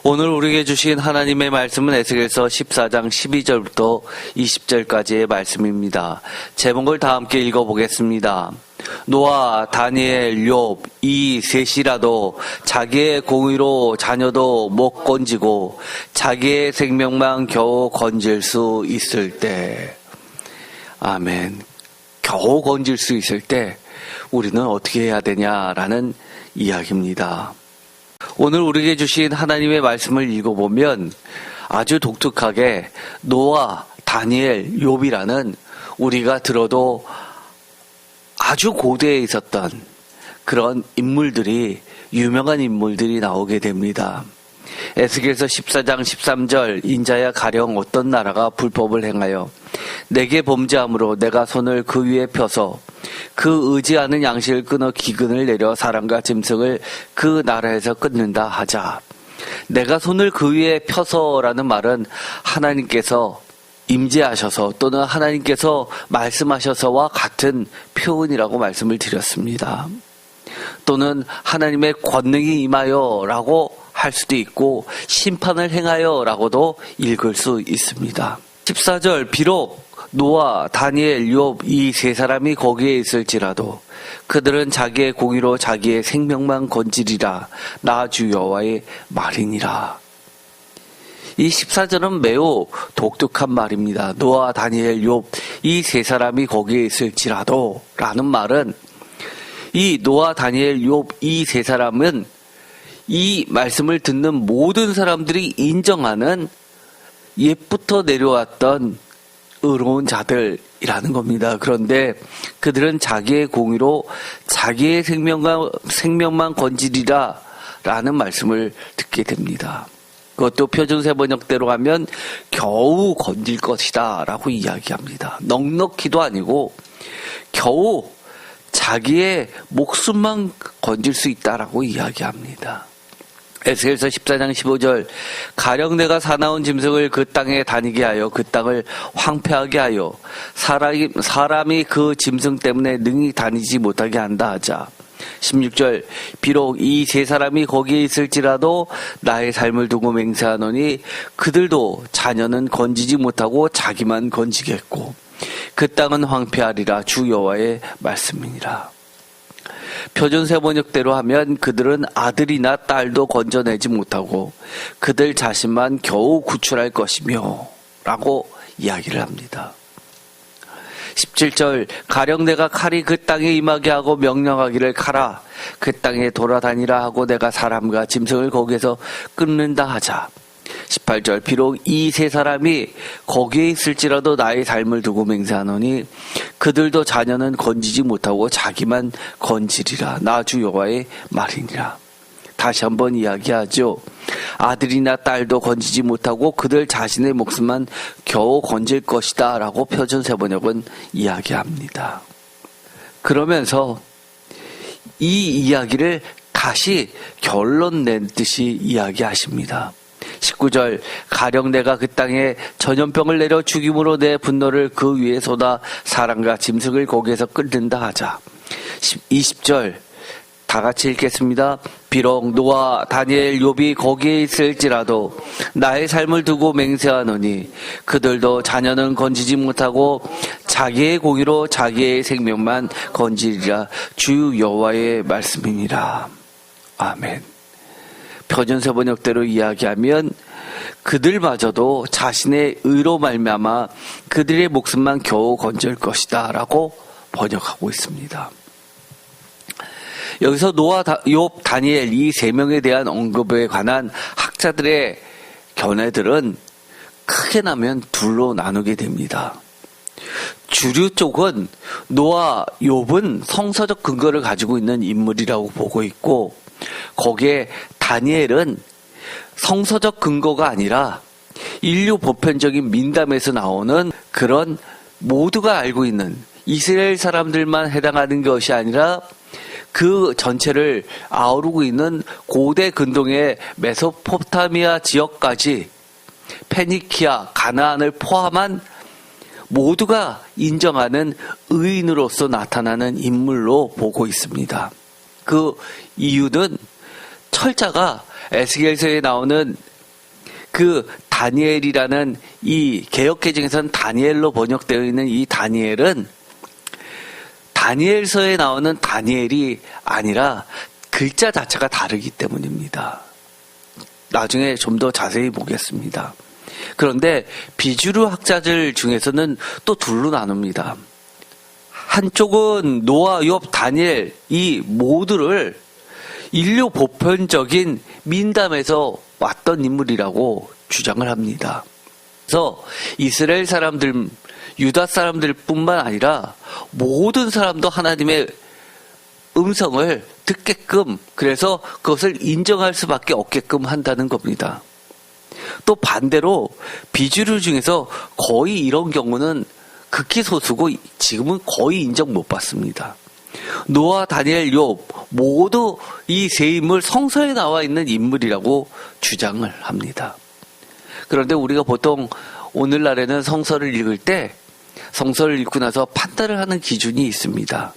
오늘 우리에게 주신 하나님의 말씀은 에스겔서 14장 12절부터 20절까지의 말씀입니다. 제목을 다 함께 읽어보겠습니다. 노아, 다니엘, 욥 이 셋이라도 자기의 공의로 자녀도 못 건지고 자기의 생명만 겨우 건질 수 있을 때, 아멘. 겨우 건질 수 있을 때 우리는 어떻게 해야 되냐라는 이야기입니다. 오늘 우리에게 주신 하나님의 말씀을 읽어보면 아주 독특하게 노아, 다니엘, 욥이라는 우리가 들어도 아주 고대에 있었던 그런 인물들이, 유명한 인물들이 나오게 됩니다. 에스겔서 14장 13절, 인자야 가령 어떤 나라가 불법을 행하여 내게 범죄함으로 내가 손을 그 위에 펴서 그 의지하는 양식을 끊어 기근을 내려 사람과 짐승을 그 나라에서 끊는다 하자. 내가 손을 그 위에 펴서라는 말은 하나님께서 임재하셔서 또는 하나님께서 말씀하셔서와 같은 표현이라고 말씀을 드렸습니다. 또는 하나님의 권능이 임하여 라고 할 수도 있고 심판을 행하여 라고도 읽을 수 있습니다. 14절, 비록 노아, 다니엘, 욥 이 세 사람이 거기에 있을지라도 그들은 자기의 공의로 자기의 생명만 건지리라. 나 주 여호와의 말이니라. 이 14절은 매우 독특한 말입니다. 노아, 다니엘, 욥 이 세 사람이 거기에 있을지라도 라는 말은, 이 노아, 다니엘, 욥 이 세 사람은 이 말씀을 듣는 모든 사람들이 인정하는 옛부터 내려왔던 의로운 자들이라는 겁니다. 그런데 그들은 자기의 공의로 자기의 생명만 건지리라 라는 말씀을 듣게 됩니다. 그것도 표준세 번역대로 하면 겨우 건질 것이다 라고 이야기합니다. 넉넉히도 아니고 겨우 자기의 목숨만 건질 수 있다라고 이야기합니다. 에스겔서 14장 15절, 가령 내가 사나운 짐승을 그 땅에 다니게 하여 그 땅을 황폐하게 하여 사람이 그 짐승 때문에 능히 다니지 못하게 한다 하자. 16절, 비록 이 세 사람이 거기에 있을지라도 나의 삶을 두고 맹세하노니 그들도 자녀는 건지지 못하고 자기만 건지겠고 그 땅은 황폐하리라. 주 여호와의 말씀이니라. 표준세 번역대로 하면 그들은 아들이나 딸도 건져내지 못하고 그들 자신만 겨우 구출할 것이며 라고 이야기를 합니다. 17절, 가령 내가 칼이 그 땅에 임하게 하고 명령하기를 가라 그 땅에 돌아다니라 하고 내가 사람과 짐승을 거기에서 끊는다 하자. 18절, 비록 이 세 사람이 거기에 있을지라도 나의 삶을 두고 맹세하노니 그들도 자녀는 건지지 못하고 자기만 건지리라. 나 주 여호와의 말이니라. 다시 한번 이야기하죠. 아들이나 딸도 건지지 못하고 그들 자신의 목숨만 겨우 건질 것이다 라고 표준세 번역은 이야기합니다. 그러면서 이 이야기를 다시 결론 낸 듯이 이야기하십니다. 19절, 가령 내가 그 땅에 전염병을 내려 죽임으로 내 분노를 그 위에 쏟아 사람과 짐승을 거기에서 끊는다 하자. 20절, 다 같이 읽겠습니다. 비록 노아, 다니엘, 욥이 거기에 있을지라도 나의 삶을 두고 맹세하노니 그들도 자녀는 건지지 못하고 자기의 공의로 자기의 생명만 건지리라. 주 여호와의 말씀이니라. 아멘. 표준세 번역대로 이야기하면 그들마저도 자신의 의로 말미암아 그들의 목숨만 겨우 건질 것이다 라고 번역하고 있습니다. 여기서 노아, 욥, 다니엘 이 세 명에 대한 언급에 관한 학자들의 견해들은 크게 나면 둘로 나누게 됩니다. 주류 쪽은 노아, 욥은 성서적 근거를 가지고 있는 인물이라고 보고 있고, 거기에 다니엘은 성서적 근거가 아니라 인류 보편적인 민담에서 나오는 그런 모두가 알고 있는 이스라엘 사람들만 해당하는 것이 아니라 그 전체를 아우르고 있는 고대 근동의 메소포타미아 지역까지 페니키아, 가나안을 포함한 모두가 인정하는 의인으로서 나타나는 인물로 보고 있습니다. 그 이유는 철자가 에스겔서에 나오는 그 다니엘이라는 이 개역개정에서는 다니엘로 번역되어 있는 이 다니엘은 다니엘서에 나오는 다니엘이 아니라 글자 자체가 다르기 때문입니다. 나중에 좀 더 자세히 보겠습니다. 그런데 비주류 학자들 중에서는 또 둘로 나눕니다. 한쪽은 노아, 욥, 다니엘 이 모두를 인류 보편적인 민담에서 왔던 인물이라고 주장을 합니다. 그래서 이스라엘 사람들, 유다 사람들 뿐만 아니라 모든 사람도 하나님의 음성을 듣게끔, 그래서 그것을 인정할 수밖에 없게끔 한다는 겁니다. 또 반대로 비주류 중에서 거의 이런 경우는 극히 소수고 지금은 거의 인정 못 받습니다. 노아, 다니엘, 욥 모두 이 세 인물 성서에 나와 있는 인물이라고 주장을 합니다. 그런데 우리가 보통 오늘날에는 성서를 읽을 때 성서를 읽고 나서 판단을 하는 기준이 있습니다.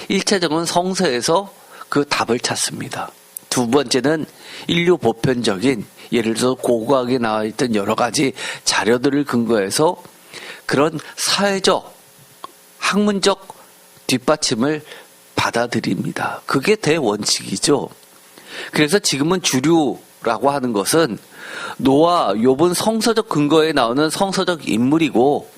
1차적은 성서에서 그 답을 찾습니다. 두 번째는 인류 보편적인, 예를 들어서 고고하게 나와 있던 여러 가지 자료들을 근거해서 그런 사회적, 학문적 뒷받침을 받아들입니다. 그게 대원칙이죠. 그래서 지금은 주류라고 하는 것은 노아, 욥은 성서적 근거에 나오는 성서적 인물이고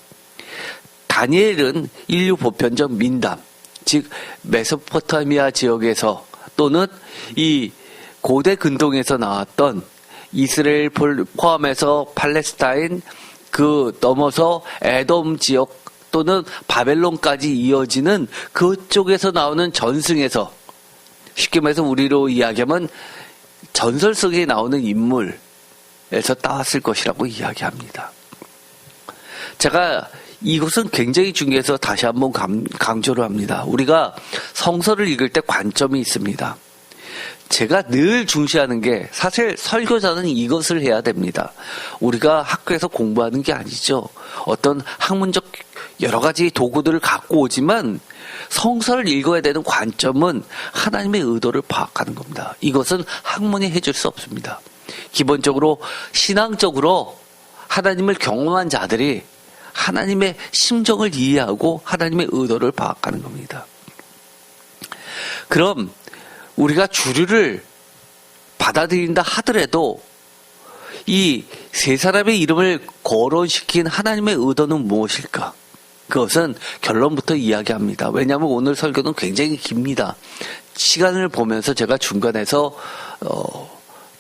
다니엘은 인류 보편적 민담, 즉 메소포타미아 지역에서 또는 이 고대 근동에서 나왔던 이스라엘 포함해서 팔레스타인, 그 넘어서 에돔 지역 또는 바벨론까지 이어지는 그쪽에서 나오는 전승에서, 쉽게 말해서 우리로 이야기하면 전설 속에 나오는 인물에서 따왔을 것이라고 이야기합니다. 제가 이것은 굉장히 중요해서 다시 한번 강조를 합니다. 우리가 성서를 읽을 때 관점이 있습니다. 제가 늘 중시하는 게, 사실 설교자는 이것을 해야 됩니다. 우리가 학교에서 공부하는 게 아니죠. 어떤 학문적 여러 가지 도구들을 갖고 오지만 성서를 읽어야 되는 관점은 하나님의 의도를 파악하는 겁니다. 이것은 학문이 해줄 수 없습니다. 기본적으로 신앙적으로 하나님을 경험한 자들이 하나님의 심정을 이해하고 하나님의 의도를 파악하는 겁니다. 그럼 우리가 주류를 받아들인다 하더라도 이 세 사람의 이름을 거론시킨 하나님의 의도는 무엇일까? 그것은 결론부터 이야기합니다. 왜냐하면 오늘 설교는 굉장히 깁니다. 시간을 보면서 제가 중간에서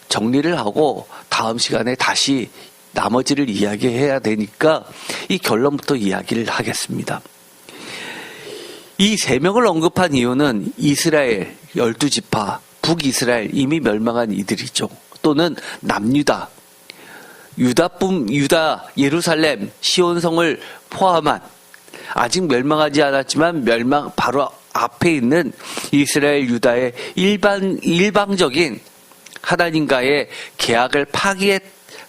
정리를 하고 다음 시간에 다시 나머지를 이야기해야 되니까 이 결론부터 이야기를 하겠습니다. 이 세 명을 언급한 이유는 이스라엘 12지파, 북이스라엘 이미 멸망한 이들이죠. 또는 남유다, 유다, 예루살렘, 시온성을 포함한 아직 멸망하지 않았지만 멸망 바로 앞에 있는 이스라엘 유다의 일방적인 하나님과의 계약을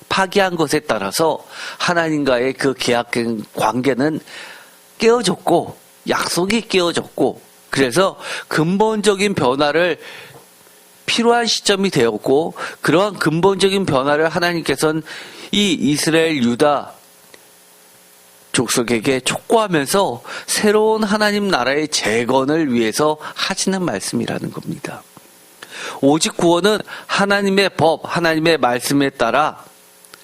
파기한 것에 따라서 하나님과의 그 계약 관계는 깨어졌고 약속이 깨어졌고, 그래서 근본적인 변화를 필요한 시점이 되었고, 그러한 근본적인 변화를 하나님께서는 이 이스라엘 유다 족속에게 촉구하면서 새로운 하나님 나라의 재건을 위해서 하시는 말씀이라는 겁니다. 오직 구원은 하나님의 법, 하나님의 말씀에 따라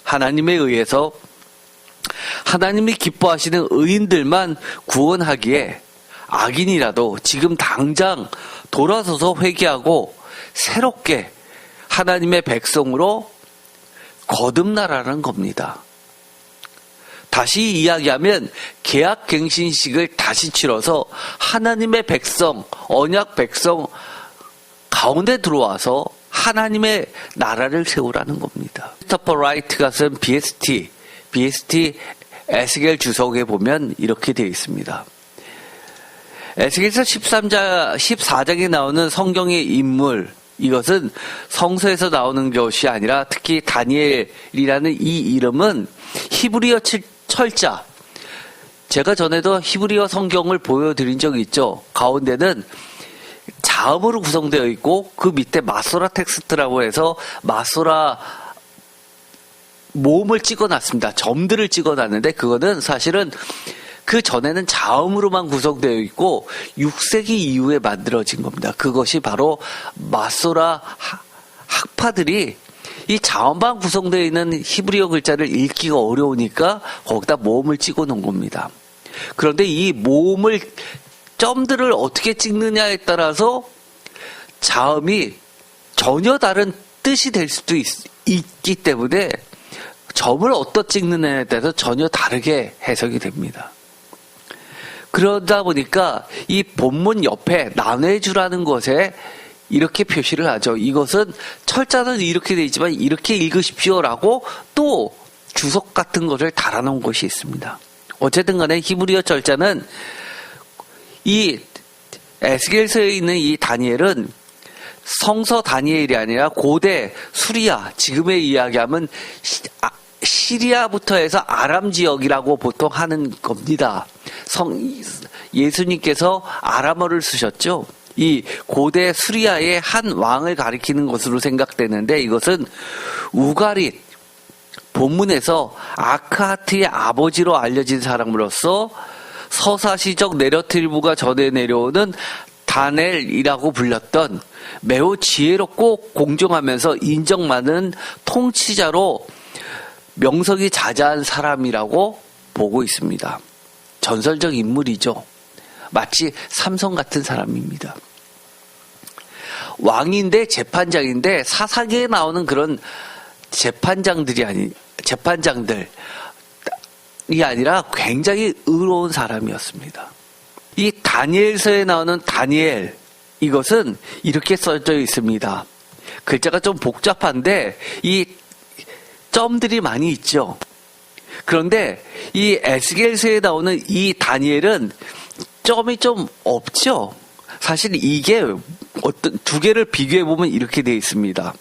하나님에 의해서 하나님이 기뻐하시는 의인들만 구원하기에 악인이라도 지금 당장 돌아서서 회개하고 새롭게 하나님의 백성으로 거듭나라는 겁니다. 다시 이야기하면 계약갱신식을 다시 치러서 하나님의 백성, 언약 백성 가운데 들어와서 하나님의 나라를 세우라는 겁니다. 크리스토퍼 라이트가 쓴 BST 에스겔 주석에 보면 이렇게 되어 있습니다. 에스겔서 14장에 나오는 성경의 인물, 이것은 성서에서 나오는 것이 아니라 특히 다니엘이라는 이 이름은 히브리어 철자, 제가 전에도 히브리어 성경을 보여드린 적이 있죠. 가운데는 자음으로 구성되어 있고 그 밑에 마소라 텍스트라고 해서 마소라 모음을 찍어놨습니다. 점들을 찍어놨는데 그거는 사실은 그 전에는 자음으로만 구성되어 있고 6세기 이후에 만들어진 겁니다. 그것이 바로 마소라 학파들이 이 자음만 구성되어 있는 히브리어 글자를 읽기가 어려우니까 거기다 모음을 찍어 놓은 겁니다. 그런데 이 모음을 점들을 어떻게 찍느냐에 따라서 자음이 전혀 다른 뜻이 될 수도 있기 때문에 점을 어디다 찍느냐에 따라서 전혀 다르게 해석이 됩니다. 그러다 보니까 이 본문 옆에 나눠주라는 것에 이렇게 표시를 하죠. 이것은 철자는 이렇게 되어 있지만 이렇게 읽으십시오라고 또 주석 같은 것을 달아놓은 것이 있습니다. 어쨌든 간에 히브리어 철자는 이 에스겔서에 있는 이 다니엘은 성서 다니엘이 아니라 고대 수리아, 지금의 이야기하면 시리아부터 해서 아람 지역이라고 보통 하는 겁니다. 예수님께서 아람어를 쓰셨죠. 이 고대 수리아의 한 왕을 가리키는 것으로 생각되는데 이것은 우가릿, 본문에서 아크하트의 아버지로 알려진 사람으로서 서사시적 내러티브가 전해 내려오는 다넬이라고 불렸던 매우 지혜롭고 공정하면서 인정 많은 통치자로 명성이 자자한 사람이라고 보고 있습니다. 전설적 인물이죠. 마치 삼성 같은 사람입니다. 왕인데 재판장인데 사사기에 나오는 그런 재판장들이 아니라 굉장히 의로운 사람이었습니다. 이 다니엘서에 나오는 다니엘, 이것은 이렇게 써져 있습니다. 글자가 좀 복잡한데 이 점들이 많이 있죠. 그런데 이 에스겔서에 나오는 이 다니엘은 점이 좀 없죠. 사실 이게 어떤 두 개를 비교해 보면 이렇게 되어 있습니다.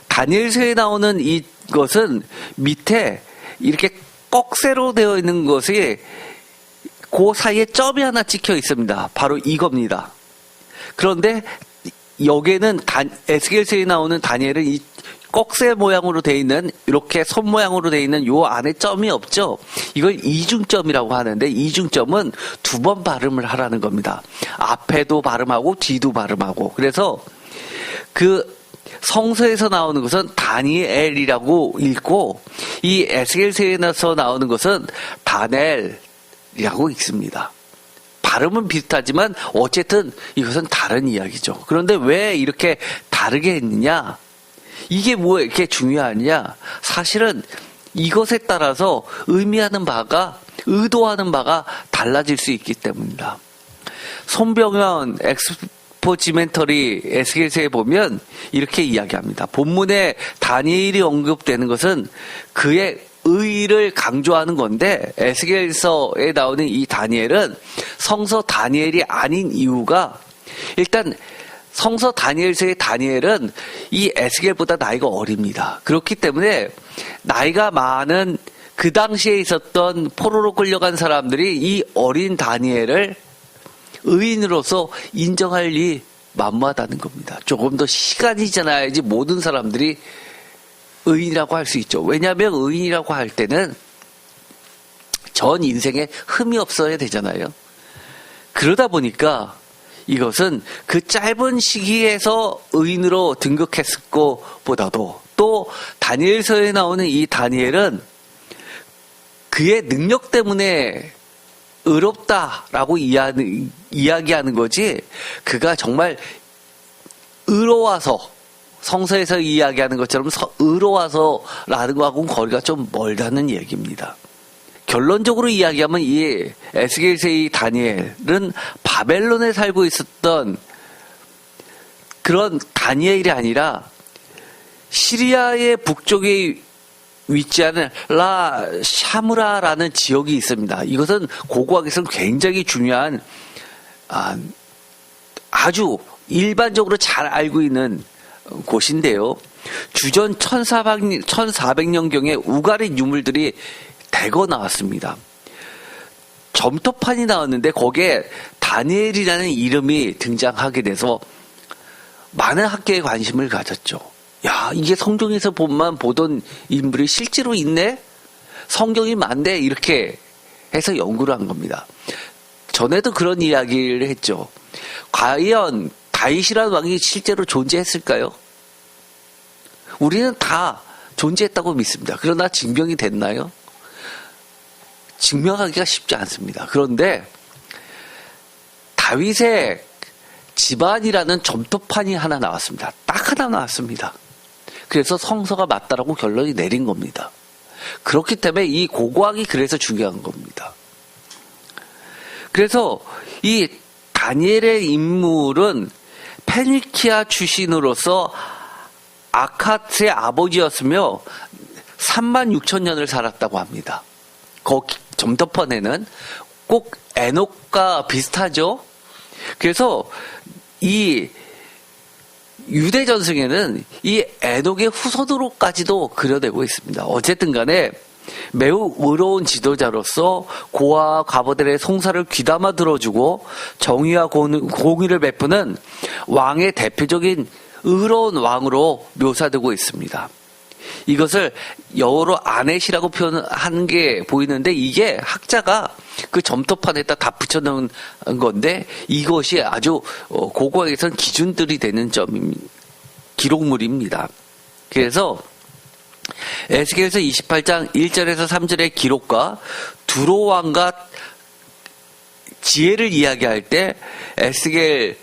다니엘서에 나오는 이것은 밑에 이렇게 꺽쇠로 되어 있는 것이 그 사이에 점이 하나 찍혀 있습니다. 바로 이겁니다. 그런데 여기에는 에스겔서에 나오는 다니엘은 이 꺽쇠 모양으로 되어 있는 이렇게 손 모양으로 되어 있는 요 안에 점이 없죠. 이걸 이중점이라고 하는데 이중점은 두 번 발음을 하라는 겁니다. 앞에도 발음하고 뒤도 발음하고. 그래서 그 성서에서 나오는 것은 다니엘이라고 읽고 이 에스겔서에서 나오는 것은 다넬이라고 읽습니다. 발음은 비슷하지만 어쨌든 이것은 다른 이야기죠. 그런데 왜 이렇게 다르게 했느냐? 이게 뭐 이렇게 중요하냐? 사실은 이것에 따라서 의도하는 바가 달라질 수 있기 때문입니다. 손병현 엑스포지멘터리 에스겔서에 보면 이렇게 이야기합니다. 본문에 다니엘이 언급되는 것은 그의 의를 강조하는 건데 에스겔서에 나오는 이 다니엘은 성서 다니엘이 아닌 이유가 일단 성서 다니엘서의 다니엘은 이 에스겔보다 나이가 어립니다. 그렇기 때문에 나이가 많은 그 당시에 있었던 포로로 끌려간 사람들이 이 어린 다니엘을 의인으로서 인정할 리 만무하다는 겁니다. 조금 더 시간이 지나야지 모든 사람들이 의인이라고 할 수 있죠. 왜냐하면 의인이라고 할 때는 전 인생에 흠이 없어야 되잖아요. 그러다 보니까 이것은 그 짧은 시기에서 의인으로 등극했을 것보다도 또 다니엘서에 나오는 이 다니엘은 그의 능력 때문에 의롭다라고 이야기하는 거지 그가 정말 의로워서 성서에서 이야기하는 것처럼 의로워서라는 거하고는 거리가 좀 멀다는 얘기입니다. 결론적으로 이야기하면 이 에스겔서의 다니엘은 바벨론에 살고 있었던 그런 다니엘이 아니라 시리아의 북쪽에 위치하는 라 샤무라라는 지역이 있습니다. 이것은 고고학에서는 굉장히 중요한 아주 일반적으로 잘 알고 있는 곳인데요. 주전 1400년경에 우가릿 유물들이 대거 나왔습니다. 점토판이 나왔는데 거기에 다니엘이라는 이름이 등장하게 돼서 많은 학계에 관심을 가졌죠. 야, 이게 성경에서 보던 인물이 실제로 있네? 성경이 맞네? 이렇게 해서 연구를 한 겁니다. 전에도 그런 이야기를 했죠. 과연 다윗이라는 왕이 실제로 존재했을까요? 우리는 다 존재했다고 믿습니다. 그러나 증명이 됐나요? 증명하기가 쉽지 않습니다. 그런데 다윗의 집안이라는 점토판이 하나 나왔습니다. 딱 하나 나왔습니다. 그래서 성서가 맞다라고 결론이 내린 겁니다. 그렇기 때문에 이 고고학이 그래서 중요한 겁니다. 그래서 이 다니엘의 인물은 페니키아 출신으로서 아카츠의 아버지였으며 36,000년을 살았다고 합니다. 거기 점토판에는 꼭 에녹과 비슷하죠. 그래서 이 유대 전승에는 이 에녹의 후손으로까지도 그려내고 있습니다. 어쨌든 간에 매우 의로운 지도자로서 고아와 과부들의 송사를 귀담아 들어주고 정의와 공의를 베푸는 왕의 대표적인 의로운 왕으로 묘사되고 있습니다. 이것을 영어로 아넷이라고 표현한 게 보이는데 이게 학자가 그 점토판에다 다 붙여놓은 건데 이것이 아주 고고학에서는 기준들이 되는 기록물입니다. 그래서 에스겔서 28장 1절에서 3절의 기록과 두로 왕과 지혜를 이야기할 때 에스겔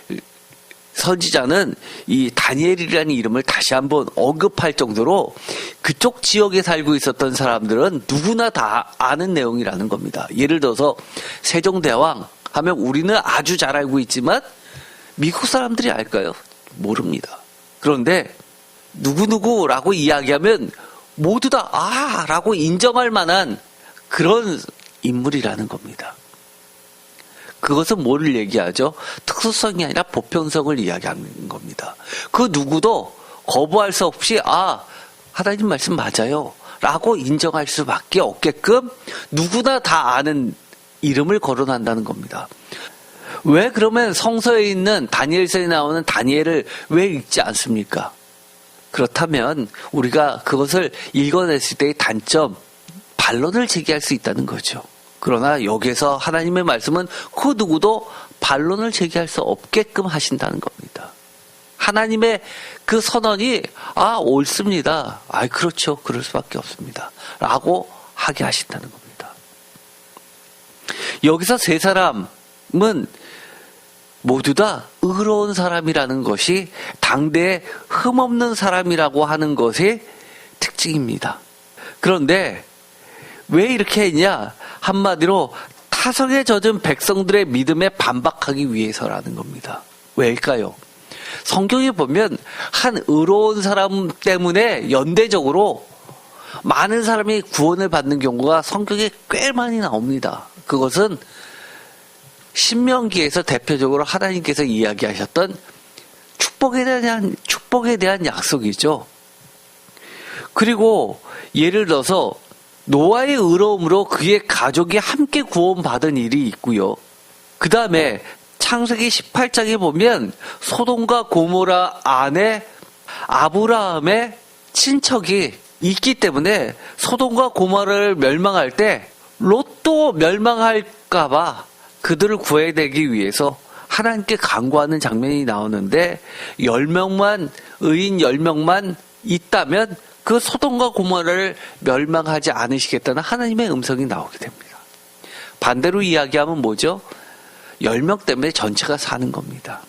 선지자는 이 다니엘이라는 이름을 다시 한번 언급할 정도로 그쪽 지역에 살고 있었던 사람들은 누구나 다 아는 내용이라는 겁니다. 예를 들어서 세종대왕 하면 우리는 아주 잘 알고 있지만 미국 사람들이 알까요? 모릅니다. 그런데 누구누구라고 이야기하면 모두 다 아! 라고 인정할 만한 그런 인물이라는 겁니다. 그것은 뭐를 얘기하죠? 특수성이 아니라 보편성을 이야기하는 겁니다. 그 누구도 거부할 수 없이 아, 하나님 말씀 맞아요 라고 인정할 수밖에 없게끔 누구나 다 아는 이름을 거론한다는 겁니다. 왜 그러면 성서에 있는 다니엘서에 나오는 다니엘을 왜 읽지 않습니까? 그렇다면 우리가 그것을 읽어냈을 때의 단점, 반론을 제기할 수 있다는 거죠. 그러나 여기에서 하나님의 말씀은 그 누구도 반론을 제기할 수 없게끔 하신다는 겁니다. 하나님의 그 선언이 옳습니다. 그렇죠. 그럴 수밖에 없습니다. 라고 하게 하신다는 겁니다. 여기서 세 사람은 모두 다 의로운 사람이라는 것이 당대에 흠없는 사람이라고 하는 것의 특징입니다. 그런데 왜 이렇게 했냐? 한마디로 타성에 젖은 백성들의 믿음에 반박하기 위해서라는 겁니다. 왜일까요? 성경에 보면 한 의로운 사람 때문에 연대적으로 많은 사람이 구원을 받는 경우가 성경에 꽤 많이 나옵니다. 그것은 신명기에서 대표적으로 하나님께서 이야기하셨던 축복에 대한 약속이죠. 그리고 예를 들어서 노아의 의로움으로 그의 가족이 함께 구원받은 일이 있고요. 그 다음에 창세기 18장에 보면 소돔과 고모라 안에 아브라함의 친척이 있기 때문에 소돔과 고모라를 멸망할 때 롯도 멸망할까봐 그들을 구해내기 위해서 하나님께 간구하는 장면이 나오는데 10명만 의인 10명만 있다면 그 소돔과 고모라를 멸망하지 않으시겠다는 하나님의 음성이 나오게 됩니다. 반대로 이야기하면 뭐죠? 10명 때문에 전체가 사는 겁니다.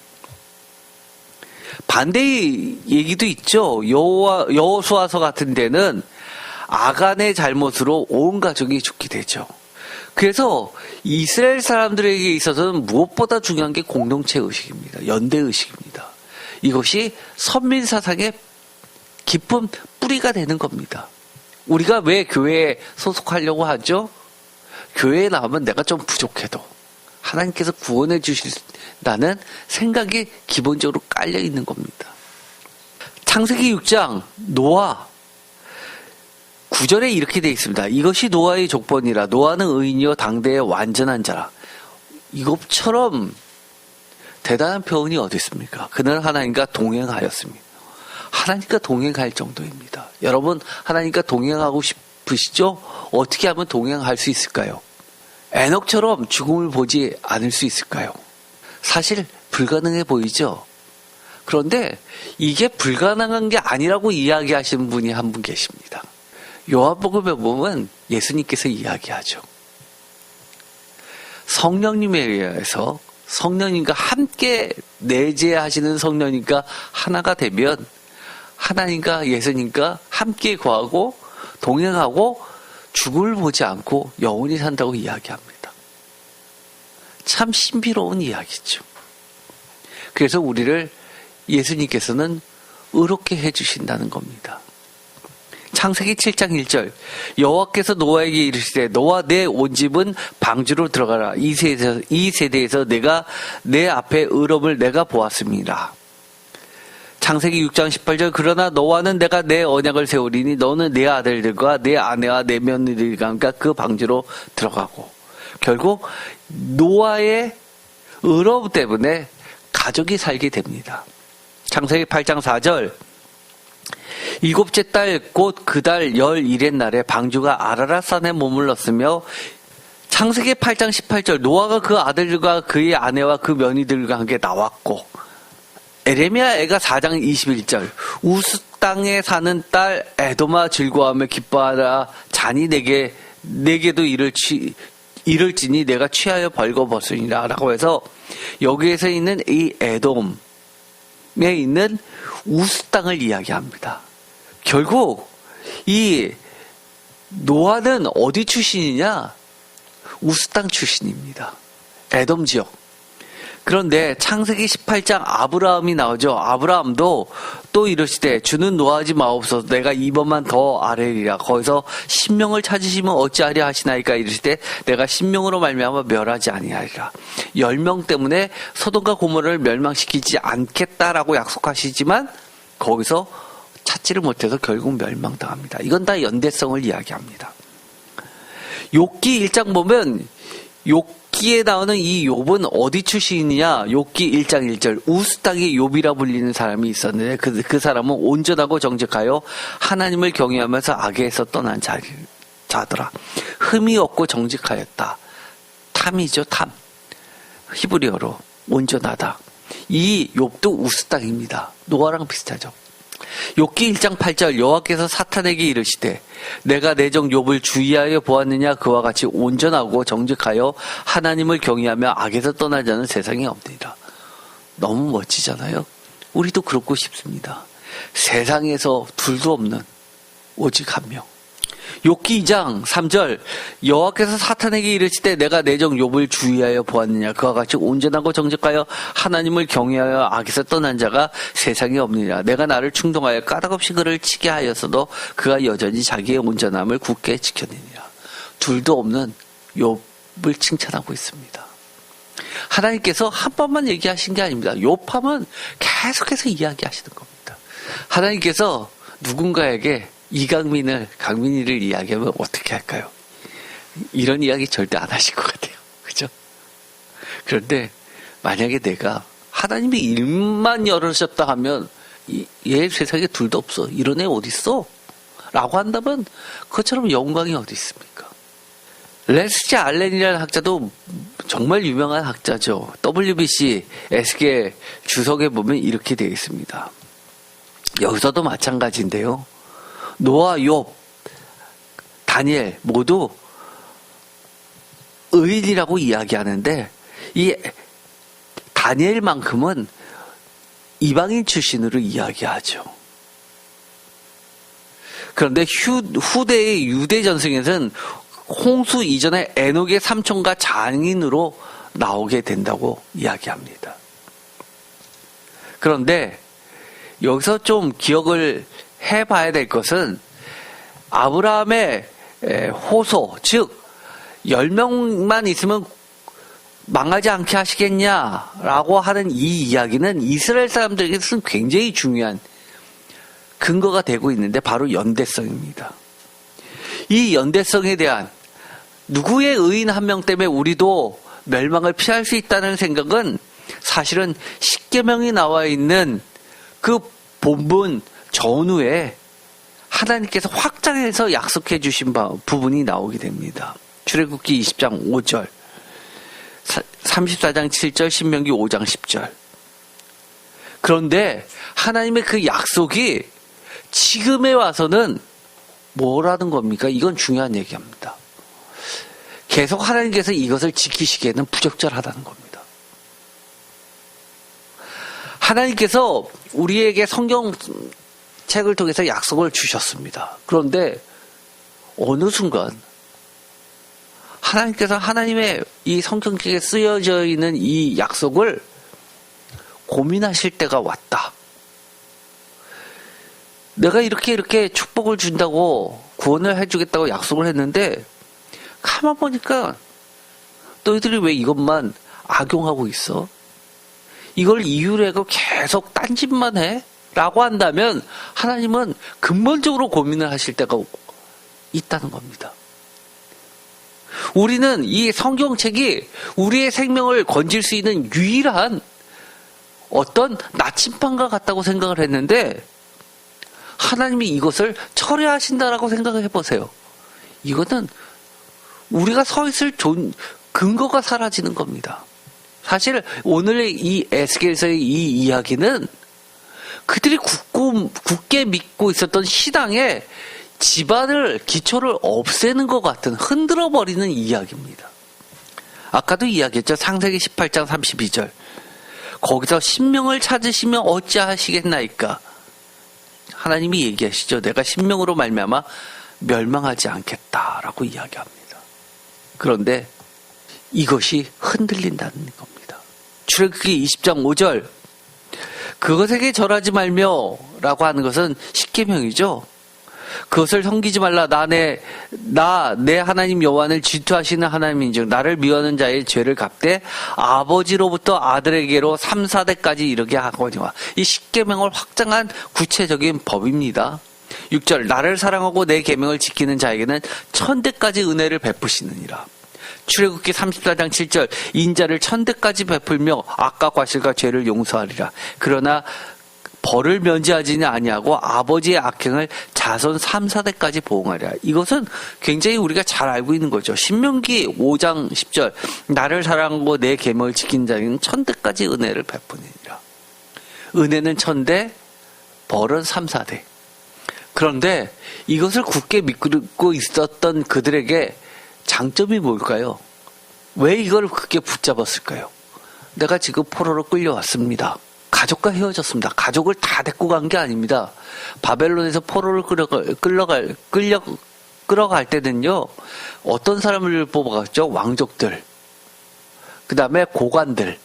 반대의 얘기도 있죠. 여호수아서 같은 데는 아간의 잘못으로 온 가족이 죽게 되죠. 그래서 이스라엘 사람들에게 있어서는 무엇보다 중요한 게 공동체 의식입니다. 연대 의식입니다. 이것이 선민 사상의 깊은 뿌리가 되는 겁니다. 우리가 왜 교회에 소속하려고 하죠? 교회에 나오면 내가 좀 부족해도 하나님께서 구원해 주신다는 생각이 기본적으로 깔려 있는 겁니다. 창세기 6장 노아 9절에 이렇게 되어 있습니다. 이것이 노아의 족본이라 노아는 의인이요 당대의 완전한 자라. 이것처럼 대단한 표현이 어디 있습니까? 그는 하나님과 동행하였습니다. 하나님과 동행할 정도입니다. 여러분, 하나님과 동행하고 싶으시죠? 어떻게 하면 동행할 수 있을까요? 에녹처럼 죽음을 보지 않을 수 있을까요? 사실 불가능해 보이죠? 그런데 이게 불가능한 게 아니라고 이야기하시는 분이 한 분 계십니다. 요한복음에 보면 예수님께서 이야기하죠. 성령님에 의해서 성령님과 함께 내재하시는 성령님과 하나가 되면 하나님과 예수님과 함께 거하고 동행하고 죽음을 보지 않고 영원히 산다고 이야기합니다. 참 신비로운 이야기죠. 그래서 우리를 예수님께서는 의롭게 해주신다는 겁니다. 창세기 7장 1절 여호와께서 노아에게 이르시되 너와 내 온 집은 방주로 들어가라. 이 세대에서 내가 내 앞에 의로움을 내가 보았습니다. 창세기 6장 18절 그러나 너와는 내가 내 언약을 세우리니 너는 내 아들들과 내 아내와 내 며느리들과 함께 그 방주로 들어가고 결국 노아의 의로움 때문에 가족이 살게 됩니다. 창세기 8장 4절 일곱째 달 곧 그 달 11의 날에 방주가 아라랏산에 머물렀으며 창세기 8장 18절 노아가 그 아들들과 그의 아내와 그 며느리들과 함께 나왔고 에레미야 애가 4장 21절 우스 땅에 사는 딸 에돔아 즐거워하며 기뻐하라 자니 내게도 이를지니 내가 취하여 벌거벗으니라 라고 해서 여기에서 있는 이 에돔에 있는 우스 땅을 이야기합니다. 결국 이 노아는 어디 출신이냐? 우스 땅 출신입니다. 에돔 지역. 그런데 창세기 18장 아브라함이 나오죠. 아브라함도 또 이러시되 주는 노하지 마옵소서 내가 2번만 더 아뢰리라. 거기서 신명을 찾으시면 어찌하려 하시나이까 이르시되 내가 신명으로 말미암아 멸하지 아니하리라. 10명 때문에 소돔과 고모라를 멸망시키지 않겠다라고 약속하시지만 거기서 찾지를 못해서 결국 멸망당합니다. 이건 다 연대성을 이야기합니다. 욥기 1장 보면 욥기에 나오는 이 욥은 어디 출신이냐? 욥기 1장 1절 우스 땅의 욥이라 불리는 사람이 있었는데 그 사람은 온전하고 정직하여 하나님을 경외하면서 악에서 떠난 자더라. 흠이 없고 정직하였다. 탐이죠, 탐. 히브리어로 온전하다. 이 욥도 우스 땅입니다. 노아랑 비슷하죠. 욥기 1장 8절 여호와께서 사탄에게 이르시되 내가 내 종 욥을 주의하여 보았느냐 그와 같이 온전하고 정직하여 하나님을 경외하며 악에서 떠나지 않은 세상에 없느니라. 너무 멋지잖아요. 우리도 그렇고 싶습니다. 세상에서 둘도 없는 오직 한 명. 욥기 2장 3절 여호와께서 사탄에게 이르시되 내가 내 종 욥을 주의하여 보았느냐 그와 같이 온전하고 정직하여 하나님을 경외하여 악에서 떠난 자가 세상에 없느니라. 내가 나를 충동하여 까닭없이 그를 치게 하였어도 그가 여전히 자기의 온전함을 굳게 지켰느니라. 둘도 없는 욥을 칭찬하고 있습니다. 하나님께서 한 번만 얘기하신 게 아닙니다. 욥하면 계속해서 이야기하시는 겁니다. 하나님께서 누군가에게 강민이를 이야기하면 어떻게 할까요? 이런 이야기 절대 안 하실 것 같아요. 그죠? 그런데 만약에 내가 하나님이 입만 열으셨다 하면 얘 세상에 둘도 없어. 이런 애 어디 있어? 라고 한다면 그것처럼 영광이 어디 있습니까? 레스지 알렌이라는 학자도 정말 유명한 학자죠. WBC 에스겔 주석에 보면 이렇게 되어 있습니다. 여기서도 마찬가지인데요. 노아, 욥, 다니엘 모두 의인이라고 이야기하는데 이 다니엘만큼은 이방인 출신으로 이야기하죠. 그런데 후대의 유대 전승에서는 홍수 이전에 에녹의 삼촌과 장인으로 나오게 된다고 이야기합니다. 그런데 여기서 좀 기억을 해봐야 될 것은 아브라함의 호소, 즉 10명만 있으면 망하지 않게 하시겠냐라고 하는 이 이야기는 이스라엘 사람들에게서는 굉장히 중요한 근거가 되고 있는데 바로 연대성입니다. 이 연대성에 대한 누구의 의인 한 명 때문에 우리도 멸망을 피할 수 있다는 생각은 사실은 십계명이 나와 있는 그 본문 전후에 하나님께서 확장해서 약속해 주신 부분이 나오게 됩니다. 출애굽기 20장 5절, 34장 7절, 신명기 5장 10절. 그런데 하나님의 그 약속이 지금에 와서는 뭐라는 겁니까? 이건 중요한 얘기입니다. 계속 하나님께서 이것을 지키시기에는 부적절하다는 겁니다. 하나님께서 우리에게 성경책을 통해서 약속을 주셨습니다. 그런데 어느 순간 하나님께서 하나님의 이 성경책에 쓰여져 있는 이 약속을 고민하실 때가 왔다. 내가 이렇게 축복을 준다고 구원을 해주겠다고 약속을 했는데 가만 보니까 너희들이 왜 이것만 악용하고 있어? 이걸 이유로 해서 계속 딴짓만 해? 라고 한다면 하나님은 근본적으로 고민을 하실 때가 있다는 겁니다. 우리는 이 성경책이 우리의 생명을 건질 수 있는 유일한 어떤 나침반과 같다고 생각을 했는데 하나님이 이것을 철회하신다라고 생각을 해보세요. 이거는 우리가 서 있을 근거가 사라지는 겁니다. 사실 오늘의 이 에스겔서의 이 이야기는 그들이 굳게 믿고 있었던 신앙의 기초를 없애는 것 같은 흔들어버리는 이야기입니다. 아까도 이야기했죠. 창세기 18장 32절. 거기서 신명을 찾으시면 어찌하시겠나이까. 하나님이 얘기하시죠. 내가 신명으로 말미암아 멸망하지 않겠다라고 이야기합니다. 그런데 이것이 흔들린다는 겁니다. 출애굽기 20장 5절. 그것에게 절하지 말며 라고 하는 것은 십계명이죠. 그것을 섬기지 말라. 내 하나님 여호와를 질투하시는 하나님인즉 나를 미워하는 자의 죄를 갚되 아버지로부터 아들에게로 3, 4대까지 이르게 하거니와. 이 십계명을 확장한 구체적인 법입니다. 6절. 나를 사랑하고 내 계명을 지키는 자에게는 1000대까지 은혜를 베푸시느니라. 출애굽기 34장 7절. 인자를 1000대까지 베풀며 악과 과실과 죄를 용서하리라. 그러나 벌을 면제하지는 아니하고 아버지의 악행을 자손 3, 4대까지 보응하리라. 이것은 굉장히 우리가 잘 알고 있는 거죠. 신명기 5장 10절. 나를 사랑하고 내 계명을 지킨 자에게는 1000대까지 은혜를 베푸니라. 은혜는 1000대, 벌은 3, 4대. 그런데 이것을 굳게 믿고 있었던 그들에게 장점이 뭘까요? 왜 이걸 그렇게 붙잡았을까요? 내가 지금 포로로 끌려왔습니다. 가족과 헤어졌습니다. 가족을 다 데리고 간 게 아닙니다. 바벨론에서 포로를 끌어갈 때는요, 어떤 사람을 뽑아갔죠? 왕족들, 그 다음에 고관들,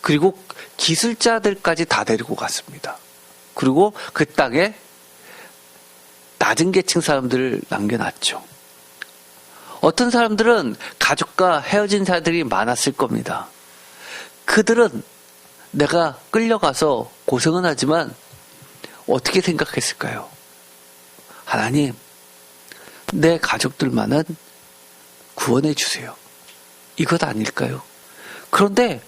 그리고 기술자들까지 다 데리고 갔습니다. 그리고 그 땅에 낮은 계층 사람들을 남겨놨죠. 어떤 사람들은 가족과 헤어진 사람들이 많았을 겁니다. 그들은 내가 끌려가서 고생은 하지만 어떻게 생각했을까요? 하나님, 내 가족들만은 구원해 주세요. 이것 아닐까요? 그런데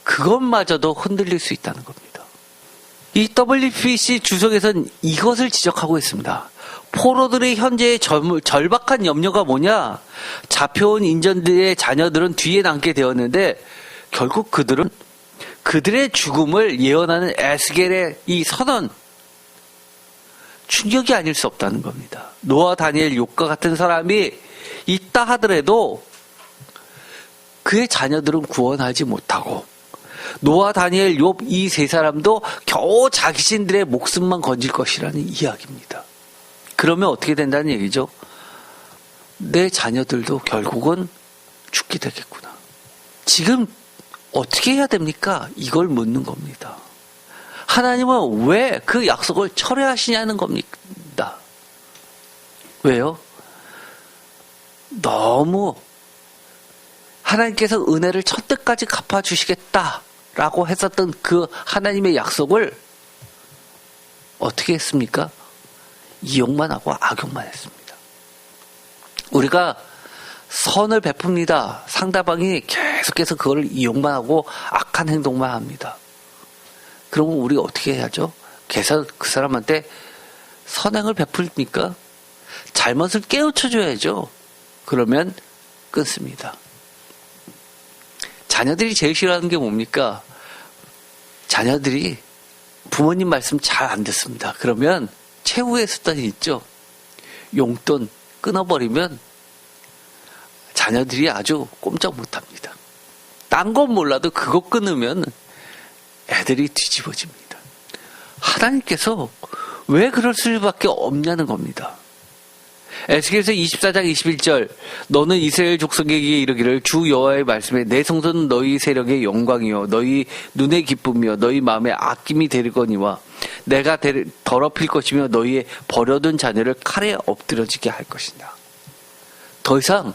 그것마저도 흔들릴 수 있다는 겁니다. 이 WPC 주석에서는 이것을 지적하고 있습니다. 포로들의 현재의 절박한 염려가 뭐냐? 잡혀온 인전들의 자녀들은 뒤에 남게 되었는데 결국 그들의 죽음을 예언하는 에스겔의 이 선언, 충격이 아닐 수 없다는 겁니다. 노아, 다니엘, 욥과 같은 사람이 있다 하더라도 그의 자녀들은 구원하지 못하고 노아, 다니엘, 욥 이 세 사람도 겨우 자신들의 목숨만 건질 것이라는 이야기입니다. 그러면 어떻게 된다는 얘기죠? 내 자녀들도 결국은 죽게 되겠구나. 지금 어떻게 해야 됩니까? 이걸 묻는 겁니다. 하나님은 왜 그 약속을 철회하시냐는 겁니다. 왜요? 너무 하나님께서 은혜를 1000대까지 갚아주시겠다라고 했었던 그 하나님의 약속을 어떻게 했습니까? 이용만 하고 악용만 했습니다. 우리가 선을 베풉니다. 상대방이 계속해서 그걸 이용만 하고 악한 행동만 합니다. 그러면 우리 어떻게 해야죠? 그래서 그 사람한테 선행을 베풀니까 잘못을 깨우쳐줘야죠. 그러면 끊습니다. 자녀들이 제일 싫어하는 게 뭡니까? 자녀들이 부모님 말씀 잘 안 듣습니다. 그러면 최후의 수단이 있죠. 용돈 끊어버리면 자녀들이 아주 꼼짝 못합니다. 딴 건 몰라도 그거 끊으면 애들이 뒤집어집니다. 하나님께서 왜 그럴 수밖에 없냐는 겁니다. 에스겔서 24장 21절 너는 이스라엘 족속에게 이르기를 주 여호와의 말씀에 내 성소는 너희 세력의 영광이요 너희 눈의 기쁨이요 너희 마음의 아낌이 되거니와 내가 더럽힐 것이며 너희의 버려둔 자녀를 칼에 엎드려지게 할 것이다. 더 이상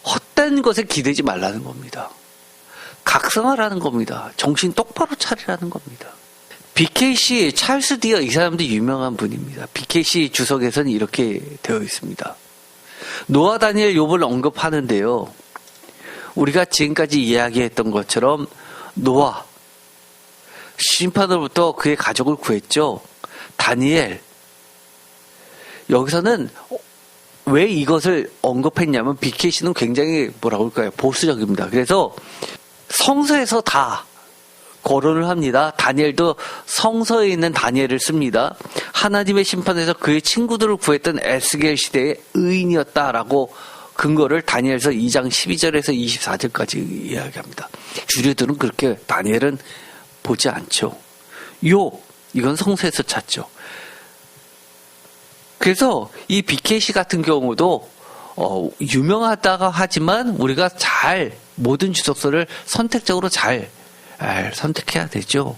헛된 것에 기대지 말라는 겁니다. 각성하라는 겁니다. 정신 똑바로 차리라는 겁니다. BKC 찰스 디어 이 사람도 유명한 분입니다. BKC 주석에서는 이렇게 되어 있습니다. 노아 다니엘 욥을 언급하는데요. 우리가 지금까지 이야기했던 것처럼 노아 심판으로부터 그의 가족을 구했죠. 다니엘 여기서는 왜 이것을 언급했냐면 BKC는 굉장히 뭐라고 할까요? 보수적입니다. 그래서 성서에서 다 거론을 합니다. 다니엘도 성서에 있는 다니엘을 씁니다. 하나님의 심판에서 그의 친구들을 구했던 에스겔 시대의 의인이었다라고 근거를 다니엘서 2장 12절에서 24절까지 이야기합니다. 주류들은 그렇게 다니엘은 보지 않죠. 이건 성서에서 찾죠. 그래서 이 BKC 같은 경우도 유명하다가 하지만 우리가 잘 모든 주석서를 선택적으로 잘 선택해야 되죠.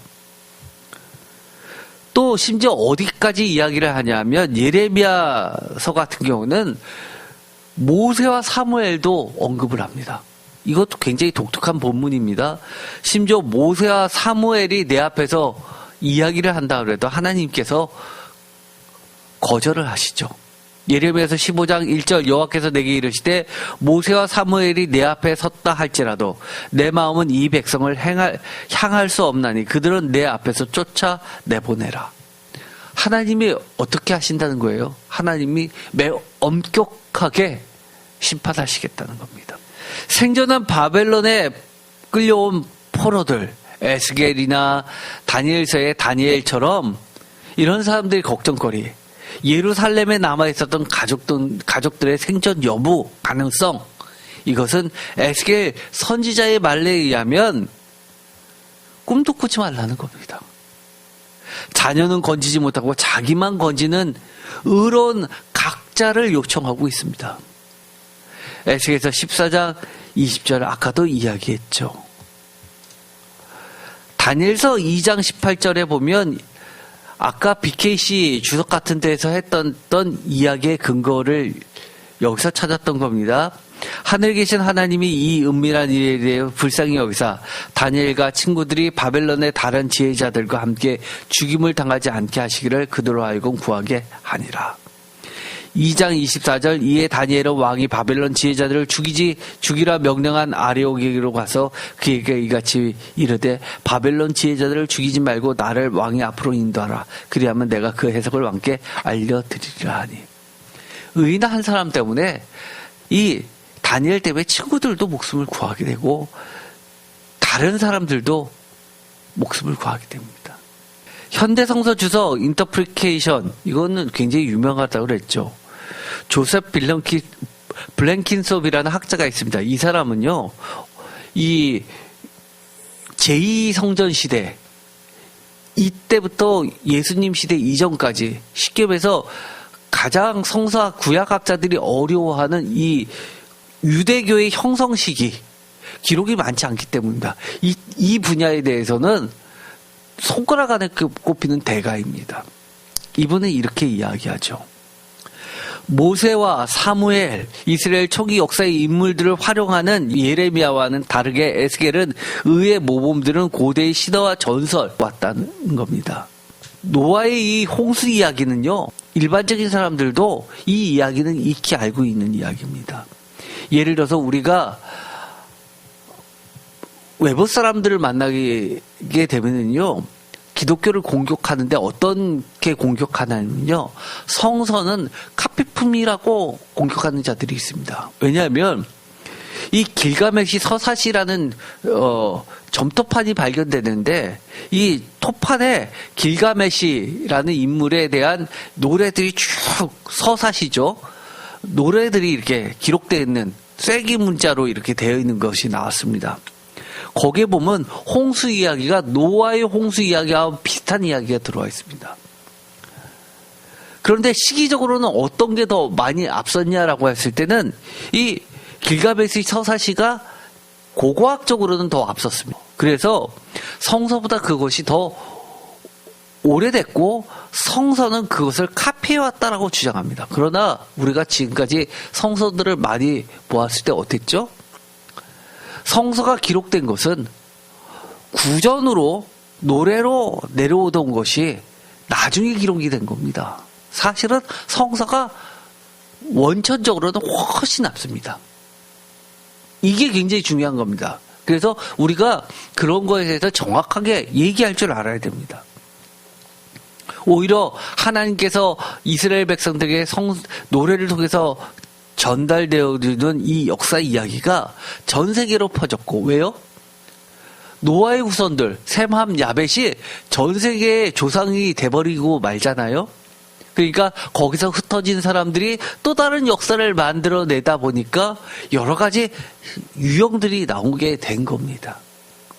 또 심지어 어디까지 이야기를 하냐면 예레미야서 같은 경우는 모세와 사무엘도 언급을 합니다. 이것도 굉장히 독특한 본문입니다. 심지어 모세와 사무엘이 내 앞에서 이야기를 한다 그래도 하나님께서 거절을 하시죠. 예레미야서 15장 1절 여호와께서 내게 이르시되 모세와 사무엘이 내 앞에 섰다 할지라도 내 마음은 이 백성을 향할 수 없나니 그들은 내 앞에서 쫓아 내보내라. 하나님이 어떻게 하신다는 거예요? 하나님이 매우 엄격하게 심판하시겠다는 겁니다. 생존한 바벨론에 끌려온 포로들 에스겔이나 다니엘서의 다니엘처럼 이런 사람들이 걱정거리 예루살렘에 남아있었던 가족들의 생존 여부, 가능성 이것은 에스겔 선지자의 말에 의하면 꿈도 꾸지 말라는 겁니다. 자녀는 건지지 못하고 자기만 건지는 의로운 각자를 요청하고 있습니다. 에스겔서 14장 20절 아까도 이야기했죠. 다니엘서 2장 18절에 보면 아까 BKC 주석 같은 데서 했던 이야기의 근거를 여기서 찾았던 겁니다. 하늘에 계신 하나님이 이 은밀한 일에 대해 불쌍히 여기사 다니엘과 친구들이 바벨론의 다른 지혜자들과 함께 죽임을 당하지 않게 하시기를 그들로 하여금 구하게 하니라. 2장 24절 이에 다니엘은 왕이 바벨론 지혜자들을 죽이라 명령한 아레오에게로 가서 그에게 이같이 이르되 바벨론 지혜자들을 죽이지 말고 나를 왕의 앞으로 인도하라. 그리하면 내가 그 해석을 왕께 알려드리리라 하니. 의인한 한 사람 때문에 이 다니엘 때문에 친구들도 목숨을 구하게 되고 다른 사람들도 목숨을 구하게 됩니다. 현대성서 주석 인터프리케이션 이거는 굉장히 유명하다고 그랬죠. 조셉 블랭킨섭이라는 학자가 있습니다. 이 사람은요, 이 제2성전 시대, 이때부터 예수님 시대 이전까지 쉽게 말해서 가장 성서학 구약학자들이 어려워하는 이 유대교의 형성 시기, 기록이 많지 않기 때문입니다. 이 분야에 대해서는 손가락 안에 꼽히는 대가입니다. 이분은 이렇게 이야기하죠. 모세와 사무엘, 이스라엘 초기 역사의 인물들을 활용하는 예레미야와는 다르게 에스겔은 의의 모범들은 고대의 시대와 전설 왔다는 겁니다. 노아의 이 홍수 이야기는요, 일반적인 사람들도 이 이야기는 익히 알고 있는 이야기입니다. 예를 들어서 우리가 외부 사람들을 만나게 되면은요, 기독교를 공격하는데 어떻게 공격하냐면요. 성서는 카피품이라고 공격하는 자들이 있습니다. 왜냐하면 이 길가메시 서사시라는 점토판이 발견되는데 이 토판에 길가메시라는 인물에 대한 노래들이 쭉 서사시죠. 노래들이 이렇게 기록되어 있는 쐐기 문자로 이렇게 되어 있는 것이 나왔습니다. 거기에 보면 홍수 이야기가 노아의 홍수 이야기와 비슷한 이야기가 들어와 있습니다. 그런데 시기적으로는 어떤 게 더 많이 앞섰냐라고 했을 때는 이 길가메시 서사시가 고고학적으로는 더 앞섰습니다. 그래서 성서보다 그것이 더 오래됐고 성서는 그것을 카피해왔다라고 주장합니다. 그러나 우리가 지금까지 성서들을 많이 보았을 때 어땠죠? 성서가 기록된 것은 구전으로 노래로 내려오던 것이 나중에 기록이 된 겁니다. 사실은 성서가 원천적으로는 훨씬 앞섭니다. 이게 굉장히 중요한 겁니다. 그래서 우리가 그런 거에 대해서 정확하게 얘기할 줄 알아야 됩니다. 오히려 하나님께서 이스라엘 백성들에게 노래를 통해서 전달되어지는 이 역사 이야기가 전 세계로 퍼졌고, 왜요? 노아의 후손들 셈, 함, 야벳이 전 세계의 조상이 돼버리고 말잖아요. 그러니까 거기서 흩어진 사람들이 또 다른 역사를 만들어내다 보니까 여러 가지 유형들이 나오게 된 겁니다.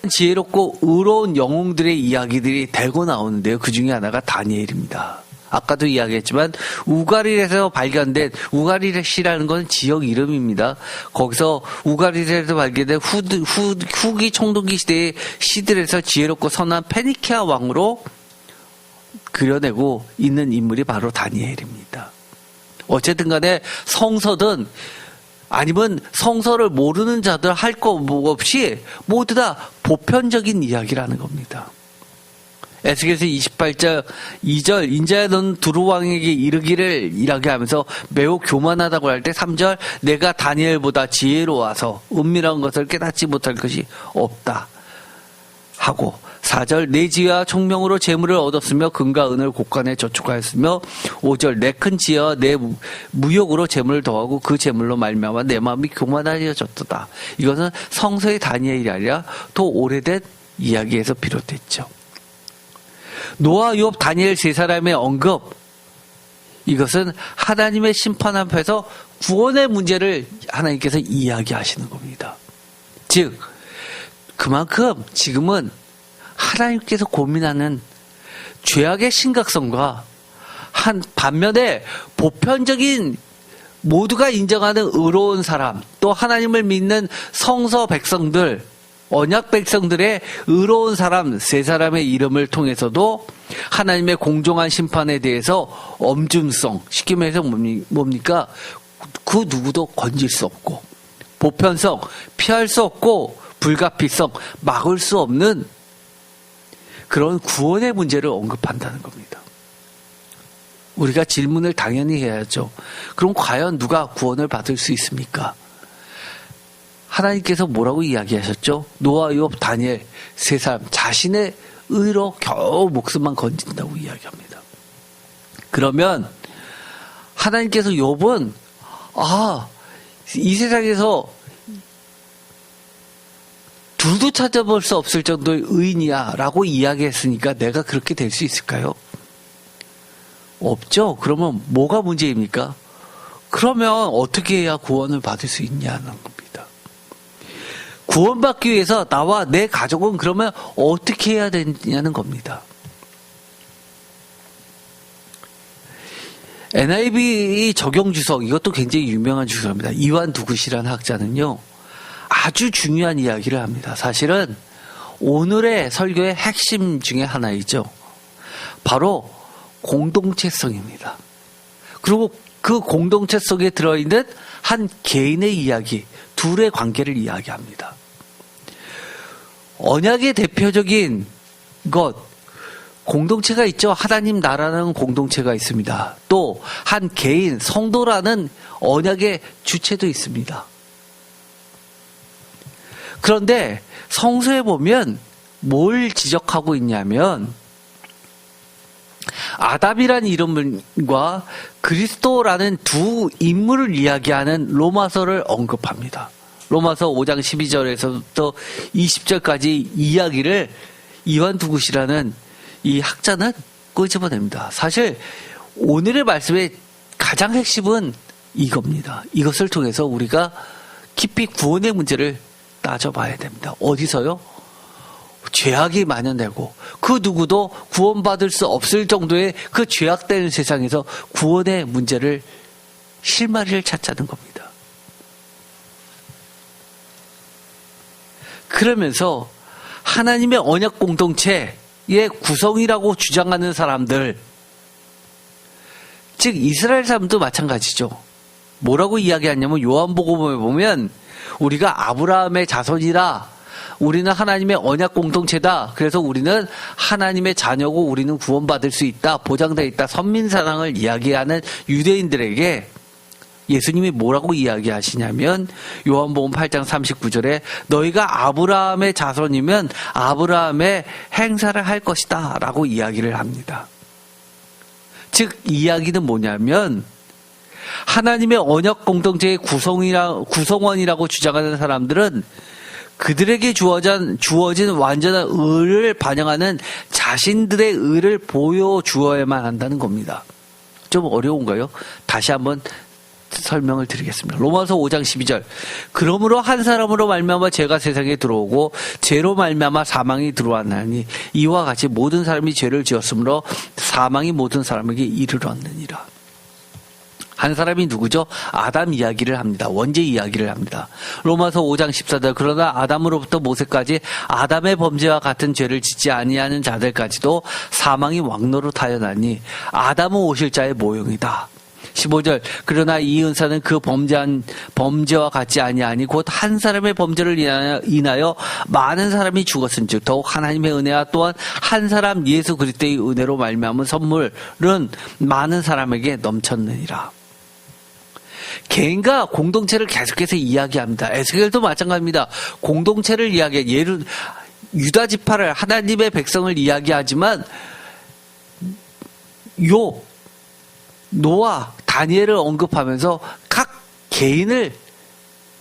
지혜롭고 의로운 영웅들의 이야기들이 대거 나오는데요. 그 중에 하나가 다니엘입니다. 아까도 이야기했지만 우가릴에서 발견된, 우가릴이라는 건 지역 이름입니다. 거기서 우가릴에서 발견된 후기 총독기 시대의 시들에서 지혜롭고 선한 페니키아 왕으로 그려내고 있는 인물이 바로 다니엘입니다. 어쨌든 간에 성서든 아니면 성서를 모르는 자들 할 거 없이 모두 다 보편적인 이야기라는 겁니다. 에스겔서 28장 2절 인자야 넌 두루 왕에게 이르기를 이라게 하면서 매우 교만하다고 할 때 3절 내가 다니엘보다 지혜로워서 은밀한 것을 깨닫지 못할 것이 없다 하고 4절 내 지혜와 총명으로 재물을 얻었으며 금과 은을 곳간에 저축하였으며 5절 내 큰 지혜와 내 무역으로 재물을 더하고 그 재물로 말미암아 내 마음이 교만하여졌도다. 이것은 성서의 다니엘이 아니라 더 오래된 이야기에서 비롯됐죠. 노아, 욥, 다니엘 세 사람의 언급, 이것은 하나님의 심판 앞에서 구원의 문제를 하나님께서 이야기하시는 겁니다. 즉 그만큼 지금은 하나님께서 고민하는 죄악의 심각성과 한 반면에 보편적인 모두가 인정하는 의로운 사람, 또 하나님을 믿는 성서 백성들, 언약 백성들의 의로운 사람 세 사람의 이름을 통해서도 하나님의 공정한 심판에 대해서 엄중성, 쉽게 말해서 뭡니까? 그 누구도 건질 수 없고 보편성, 피할 수 없고 불가피성, 막을 수 없는 그런 구원의 문제를 언급한다는 겁니다. 우리가 질문을 당연히 해야죠. 그럼 과연 누가 구원을 받을 수 있습니까? 하나님께서 뭐라고 이야기하셨죠? 노아, 욥, 다니엘 세 사람 자신의 의로 겨우 목숨만 건진다고 이야기합니다. 그러면 하나님께서 욥은 이 세상에서 둘도 찾아볼 수 없을 정도의 의인이야 라고 이야기했으니까 내가 그렇게 될 수 있을까요? 없죠. 그러면 뭐가 문제입니까? 그러면 어떻게 해야 구원을 받을 수 있냐는 겁니다. 구원받기 위해서 나와 내 가족은 그러면 어떻게 해야 되냐는 겁니다. NIV 적용 주석, 이것도 굉장히 유명한 주석입니다. 이완 두굿이라는 학자는요, 아주 중요한 이야기를 합니다. 사실은 오늘의 설교의 핵심 중에 하나이죠. 바로 공동체성입니다. 그리고 그 공동체 속에 들어있는 한 개인의 이야기, 둘의 관계를 이야기합니다. 언약의 대표적인 것, 공동체가 있죠. 하나님 나라는 공동체가 있습니다. 또 한 개인, 성도라는 언약의 주체도 있습니다. 그런데 성서에 보면 뭘 지적하고 있냐면 아담이라는 이름과 그리스도라는 두 인물을 이야기하는 로마서를 언급합니다. 로마서 5장 12절에서부터 20절까지 이야기를 이완 두굿이라는 이 학자는 끄집어냅니다. 사실 오늘의 말씀의 가장 핵심은 이겁니다. 이것을 통해서 우리가 깊이 구원의 문제를 따져봐야 됩니다. 어디서요? 죄악이 만연되고 그 누구도 구원받을 수 없을 정도의 그 죄악된 세상에서 구원의 문제를 실마리를 찾자는 겁니다. 그러면서 하나님의 언약 공동체의 구성이라고 주장하는 사람들, 즉 이스라엘 사람도 마찬가지죠. 뭐라고 이야기하냐면 요한복음에 보면 우리가 아브라함의 자손이라, 우리는 하나님의 언약 공동체다. 그래서 우리는 하나님의 자녀고 우리는 구원받을 수 있다. 보장되어 있다. 선민사상을 이야기하는 유대인들에게 예수님이 뭐라고 이야기하시냐면 요한복음 8장 39절에 너희가 아브라함의 자손이면 아브라함의 행사를 할 것이다 라고 이야기를 합니다. 즉 이야기는 뭐냐면 하나님의 언약 공동체의 구성원이라고 주장하는 사람들은 그들에게 주어진 완전한 의를 반영하는 자신들의 의를 보여주어야만 한다는 겁니다. 좀 어려운가요? 다시 한번 설명을 드리겠습니다. 로마서 5장 12절. 그러므로 한 사람으로 말미암아 죄가 세상에 들어오고 죄로 말미암아 사망이 들어왔나니 이와 같이 모든 사람이 죄를 지었으므로 사망이 모든 사람에게 이르렀느니라. 한 사람이 누구죠? 아담 이야기를 합니다. 원죄 이야기를 합니다. 로마서 5장 14절. 그러나 아담으로부터 모세까지 아담의 범죄와 같은 죄를 짓지 아니하는 자들까지도 사망이 왕노릇하여 나니 아담은 오실 자의 모형이다. 15절. 그러나 이 은사는 그 범죄와 같지 아니하니 곧 한 사람의 범죄를 인하여 많은 사람이 죽었은즉 더욱 하나님의 은혜와 또한 한 사람 예수 그리스도의 은혜로 말미암은 선물은 많은 사람에게 넘쳤느니라. 개인과 공동체를 계속해서 이야기합니다. 에스겔도 마찬가지입니다. 공동체를 이야기해. 유다 지파를, 하나님의 백성을 이야기하지만 노아, 다니엘을 언급하면서 각 개인을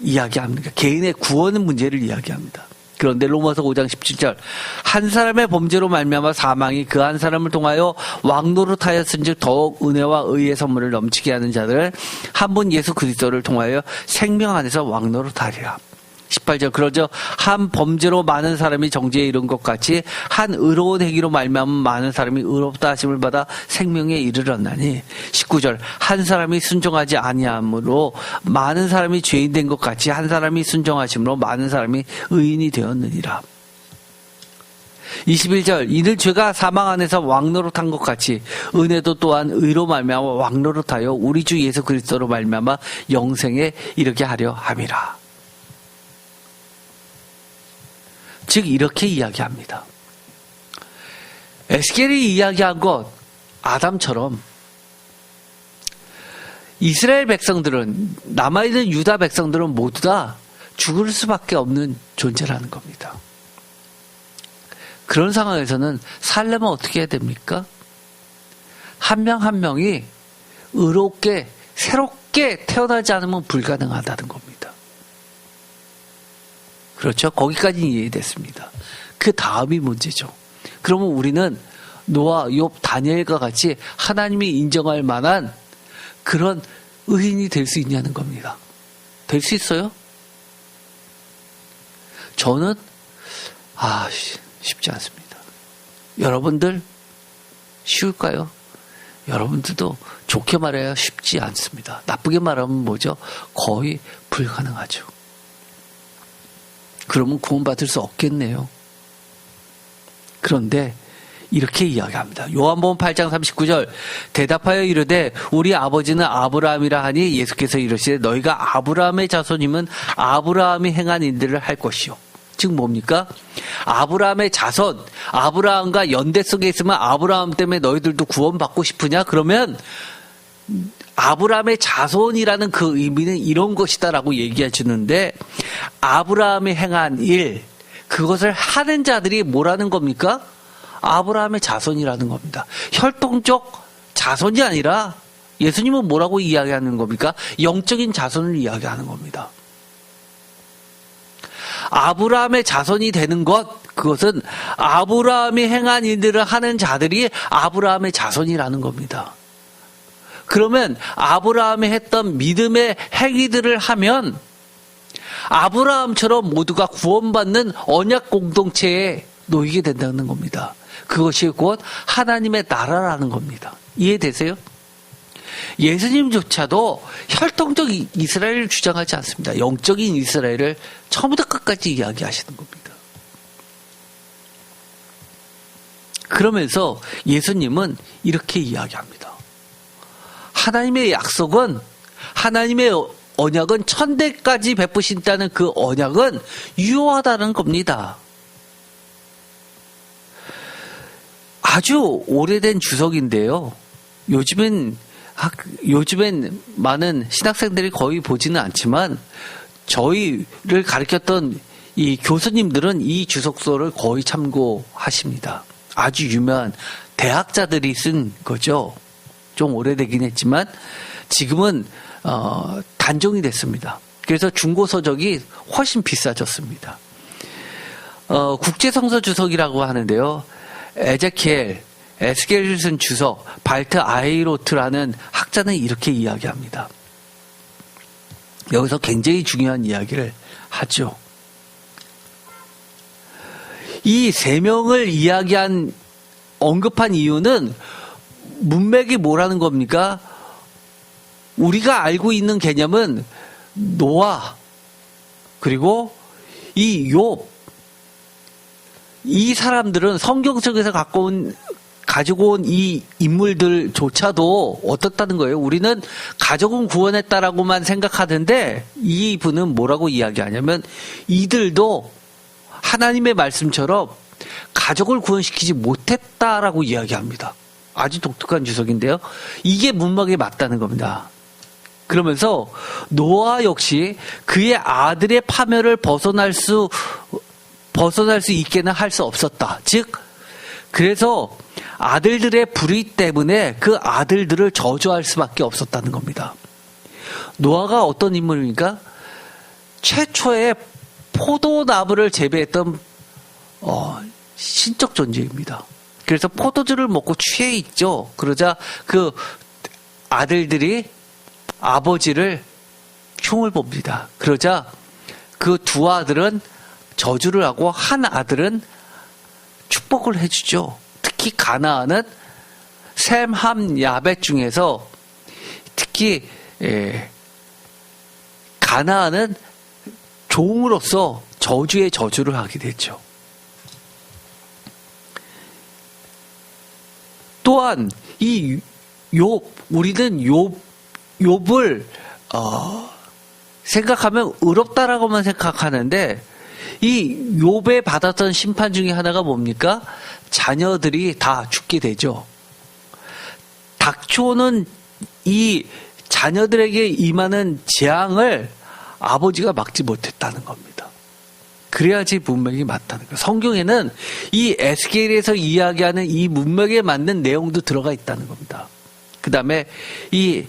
이야기합니다. 개인의 구원 문제를 이야기합니다. 그런데 로마서 5장 17절 한 사람의 범죄로 말미암아 사망이 그 한 사람을 통하여 왕노릇하였은즉 더욱 은혜와 의의 선물을 넘치게 하는 자들을 한 분 예수 그리스도를 통하여 생명 안에서 왕노릇하리라. 18절 그러죠. 한 범죄로 많은 사람이 정죄에 이른 것 같이 한 의로운 행위로 말미암아 많은 사람이 의롭다 하심을 받아 생명에 이르렀나니 19절 한 사람이 순종하지 아니함으로 많은 사람이 죄인 된 것 같이 한 사람이 순종하심으로 많은 사람이 의인이 되었느니라. 21절 이는 죄가 사망 안에서 왕노릇한 것 같이 은혜도 또한 의로 말미암아 왕노릇하여 우리 주 예수 그리스도로 말미암아 영생에 이르게 하려 함이라. 즉 이렇게 이야기합니다. 에스겔이 이야기한 것 아담처럼 이스라엘 백성들은, 남아있는 유다 백성들은 모두 다 죽을 수밖에 없는 존재라는 겁니다. 그런 상황에서는 살려면 어떻게 해야 됩니까? 한 명 한 명이 의롭게 새롭게 태어나지 않으면 불가능하다는 겁니다. 그렇죠? 거기까지는 이해됐습니다. 그 다음이 문제죠. 그러면 우리는 노아, 욥, 다니엘과 같이 하나님이 인정할 만한 그런 의인이 될 수 있냐는 겁니다. 될 수 있어요? 저는 쉽지 않습니다. 여러분들 쉬울까요? 여러분들도 좋게 말해야 쉽지 않습니다. 나쁘게 말하면 뭐죠? 거의 불가능하죠. 그러면 구원받을 수 없겠네요. 그런데 이렇게 이야기합니다. 요한복음 8장 39절 대답하여 이르되 우리 아버지는 아브라함이라 하니 예수께서 이르시되 너희가 아브라함의 자손이면 아브라함이 행한 일들을 할 것이요. 즉 뭡니까? 아브라함의 자손, 아브라함과 연대 속에 있으면 아브라함 때문에 너희들도 구원받고 싶으냐? 그러면 아브라함의 자손이라는 그 의미는 이런 것이다라고 얘기해 주는데 아브라함이 행한 일, 그것을 하는 자들이 뭐라는 겁니까? 아브라함의 자손이라는 겁니다. 혈통적 자손이 아니라 예수님은 뭐라고 이야기하는 겁니까? 영적인 자손을 이야기하는 겁니다. 아브라함의 자손이 되는 것, 그것은 아브라함이 행한 일들을 하는 자들이 아브라함의 자손이라는 겁니다. 그러면 아브라함이 했던 믿음의 행위들을 하면 아브라함처럼 모두가 구원받는 언약 공동체에 놓이게 된다는 겁니다. 그것이 곧 하나님의 나라라는 겁니다. 이해되세요? 예수님조차도 혈통적 이스라엘을 주장하지 않습니다. 영적인 이스라엘을 처음부터 끝까지 이야기하시는 겁니다. 그러면서 예수님은 이렇게 이야기합니다. 하나님의 약속은, 하나님의 언약은 천대까지 베푸신다는 그 언약은 유효하다는 겁니다. 아주 오래된 주석인데요. 요즘엔 많은 신학생들이 거의 보지는 않지만 저희를 가르쳤던 이 교수님들은 이 주석서를 거의 참고하십니다. 아주 유명한 대학자들이 쓴 거죠. 좀 오래되긴 했지만 지금은 단종이 됐습니다. 그래서 중고서적이 훨씬 비싸졌습니다. 국제성서 주석이라고 하는데요. 에스겔을 쓴 주석 발트 아이로트라는 학자는 이렇게 이야기합니다. 여기서 굉장히 중요한 이야기를 하죠. 이 세 명을 언급한 이유는 문맥이 뭐라는 겁니까? 우리가 알고 있는 개념은 노아, 그리고 이 욥, 이 사람들은 성경 속에서 가지고 온 이 인물들조차도 어떻다는 거예요? 우리는 가족은 구원했다라고만 생각하는데 이분은 뭐라고 이야기하냐면 이들도 하나님의 말씀처럼 가족을 구원시키지 못했다라고 이야기합니다. 아주 독특한 주석인데요. 이게 문맥에 맞다는 겁니다. 그러면서 노아 역시 그의 아들의 파멸을 벗어날 수 있게는 할 수 없었다. 즉, 그래서 아들들의 불의 때문에 그 아들들을 저주할 수밖에 없었다는 겁니다. 노아가 어떤 인물입니까? 최초의 포도나무를 재배했던 신적 존재입니다. 그래서 포도주를 먹고 취해 있죠. 그러자 그 아들들이 아버지를 흉을 봅니다. 그러자 그 두 아들은 저주를 하고 한 아들은 축복을 해주죠. 특히 가나안은 셈, 함, 야벳 중에서 특히 가나안은 종으로서 저주의 저주를 하게 됐죠. 또한 이 우리는 욥을 생각하면 의롭다라고만 생각하는데 이 욥에 받았던 심판 중에 하나가 뭡니까? 자녀들이 다 죽게 되죠. 닥쳐오는 이 자녀들에게 임하는 재앙을 아버지가 막지 못했다는 겁니다. 그래야지 문맥이 맞다는 거예요. 성경에는 이 에스겔에서 이야기하는 이 문맥에 맞는 내용도 들어가 있다는 겁니다. 그 다음에 이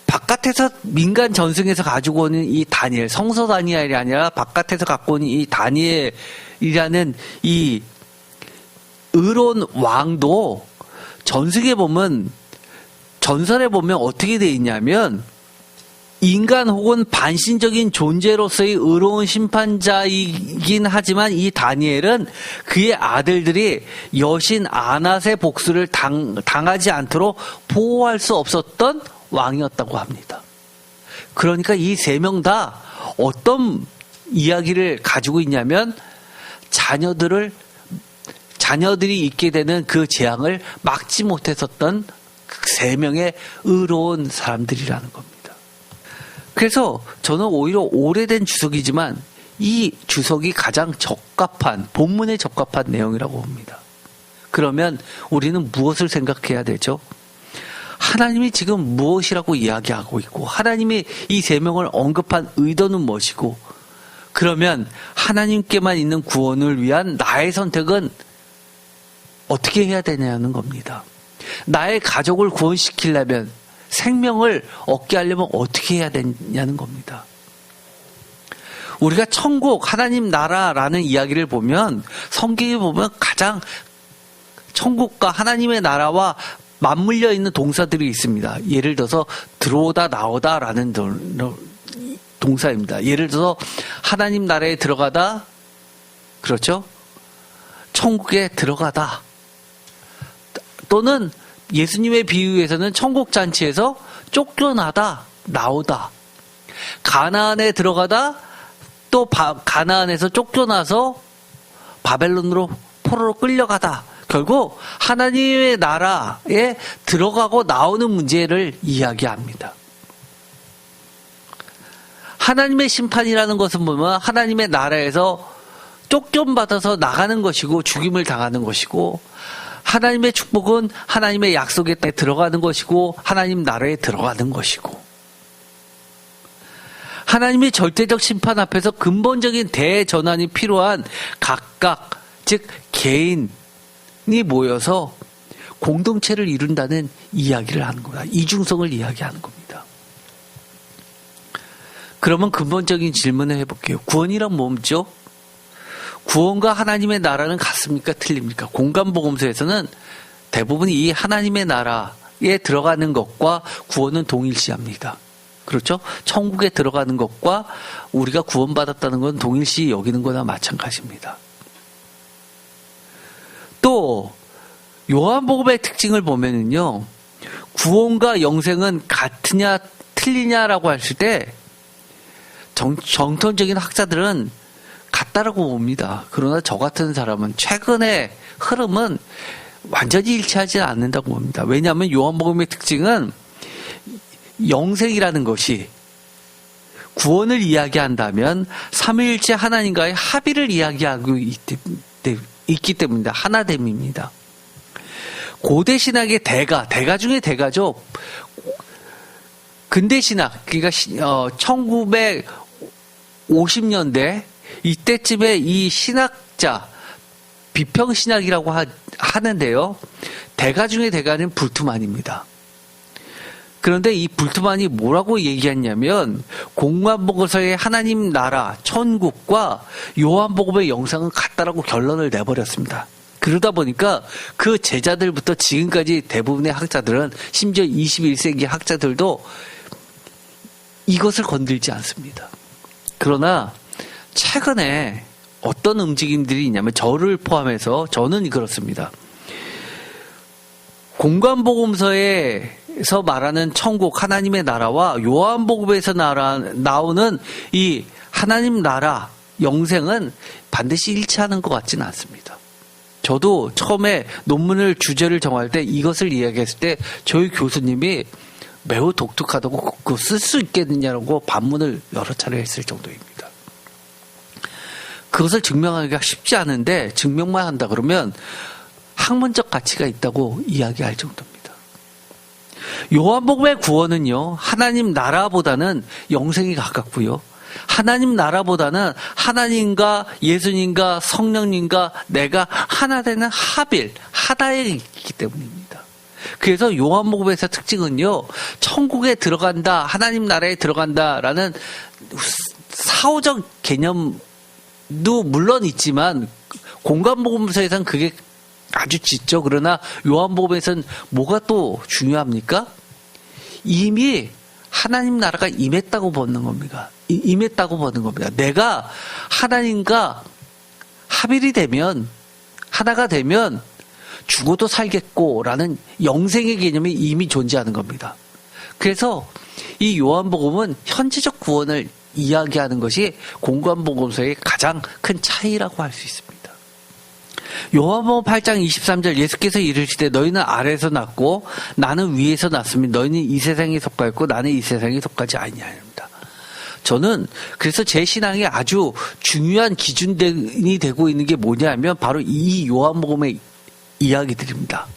바깥에서 민간 전승에서 가지고 오는 이 다니엘, 성서 다니엘이 아니라 바깥에서 갖고 오는 이 다니엘이라는 이 의로운 왕도 전설에 보면 어떻게 되어 있냐면 인간 혹은 반신적인 존재로서의 의로운 심판자이긴 하지만 이 다니엘은 그의 아들들이 여신 아낫의 복수를 당하지 않도록 보호할 수 없었던 왕이었다고 합니다. 그러니까 이 세 명 다 어떤 이야기를 가지고 있냐면 자녀들이 있게 되는 그 재앙을 막지 못했었던 그 세 명의 의로운 사람들이라는 겁니다. 그래서 저는 오히려 오래된 주석이지만 이 주석이 가장 본문에 적합한 내용이라고 봅니다. 그러면 우리는 무엇을 생각해야 되죠? 하나님이 지금 무엇이라고 이야기하고 있고 하나님이 이 세 명을 언급한 의도는 무엇이고 그러면 하나님께만 있는 구원을 위한 나의 선택은 어떻게 해야 되냐는 겁니다. 나의 가족을 구원시키려면, 생명을 얻게 하려면 어떻게 해야 되냐는 겁니다. 우리가 천국, 하나님 나라라는 이야기를 보면, 성경에 보면 가장 천국과 하나님의 나라와 맞물려 있는 동사들이 있습니다. 예를 들어서 들어오다 나오다라는 동사입니다. 예를 들어서 하나님 나라에 들어가다, 그렇죠? 천국에 들어가다. 또는 예수님의 비유에서는 천국 잔치에서 쫓겨나다, 나오다. 가나안에 들어가다, 또 가나안에서 쫓겨나서 바벨론으로 포로로 끌려가다. 결국 하나님의 나라에 들어가고 나오는 문제를 이야기합니다. 하나님의 심판이라는 것은 보면 하나님의 나라에서 쫓겨받아서 나가는 것이고 죽임을 당하는 것이고, 하나님의 축복은 하나님의 약속의 땅에 들어가는 것이고 하나님 나라에 들어가는 것이고, 하나님의 절대적 심판 앞에서 근본적인 대전환이 필요한 각각, 즉 개인이 모여서 공동체를 이룬다는 이야기를 하는 거다. 이중성을 이야기하는 겁니다. 그러면 근본적인 질문을 해볼게요. 구원이란 뭐죠? 구원과 하나님의 나라는 같습니까? 틀립니까? 공간복음서에서는 대부분 이 하나님의 나라에 들어가는 것과 구원은 동일시합니다. 그렇죠? 천국에 들어가는 것과 우리가 구원받았다는 건 동일시 여기는 거나 마찬가지입니다. 또 요한복음의 특징을 보면은요, 구원과 영생은 같으냐 틀리냐라고 했을 때 정통적인 학자들은 같다라고 봅니다. 그러나 저 같은 사람은 최근의 흐름은 완전히 일치하지 않는다고 봅니다. 왜냐하면 요한복음의 특징은 영생이라는 것이 구원을 이야기한다면 삼위일체 하나님과의 합의를 이야기하고 있기 때문입니다. 하나됨입니다. 고대 신학의 대가 중에 대가죠. 근대 신학, 그러니까 1950년대 이때쯤에 이 신학자, 비평신학이라고 하는데요. 대가 중에 대가는 불트만입니다. 그런데 이 불트만이 뭐라고 얘기했냐면, 공관복음서의 하나님 나라, 천국과 요한복음의 영상은 같다라고 결론을 내버렸습니다. 그러다 보니까 그 제자들부터 지금까지 대부분의 학자들은, 심지어 21세기 학자들도 이것을 건들지 않습니다. 그러나 최근에 어떤 움직임들이 있냐면, 저를 포함해서 저는 그렇습니다. 공관복음서에서 말하는 천국, 하나님의 나라와 요한복음에서 나오는 이 하나님 나라, 영생은 반드시 일치하는 것 같지는 않습니다. 저도 처음에 논문을 주제를 정할 때 이것을 이야기했을 때 저희 교수님이 매우 독특하다고 그거 쓸 수 있겠느냐고 반문을 여러 차례 했을 정도입니다. 그것을 증명하기가 쉽지 않은데, 증명만 한다 그러면 학문적 가치가 있다고 이야기할 정도입니다. 요한복음의 구원은요, 하나님 나라보다는 영생이 가깝고요, 하나님 나라보다는 하나님과 예수님과 성령님과 내가 하나 되는 하나에 있기 때문입니다. 그래서 요한복음에서 특징은요, 천국에 들어간다, 하나님 나라에 들어간다라는 사후적 개념도 물론 있지만 공관복음서에서는 그게 아주 짙죠. 그러나 요한복음에서는 뭐가 또 중요합니까? 이미 하나님 나라가 임했다고 보는 겁니다. 임했다고 보는 겁니다. 내가 하나님과 합일이 되면, 하나가 되면 죽어도 살겠고라는 영생의 개념이 이미 존재하는 겁니다. 그래서 이 요한복음은 현재적 구원을 이야기하는 것이 공관복음서의 가장 큰 차이라고 할 수 있습니다. 요한복음 8장 23절, 예수께서 이르시되 너희는 아래에서 났고 나는 위에서 났으니 너희는 이 세상에 속하였고 나는 이 세상에 속하지 아니하리라. 저는 그래서 제 신앙에 아주 중요한 기준이 되고 있는 게 뭐냐면 바로 이 요한복음의 이야기들입니다.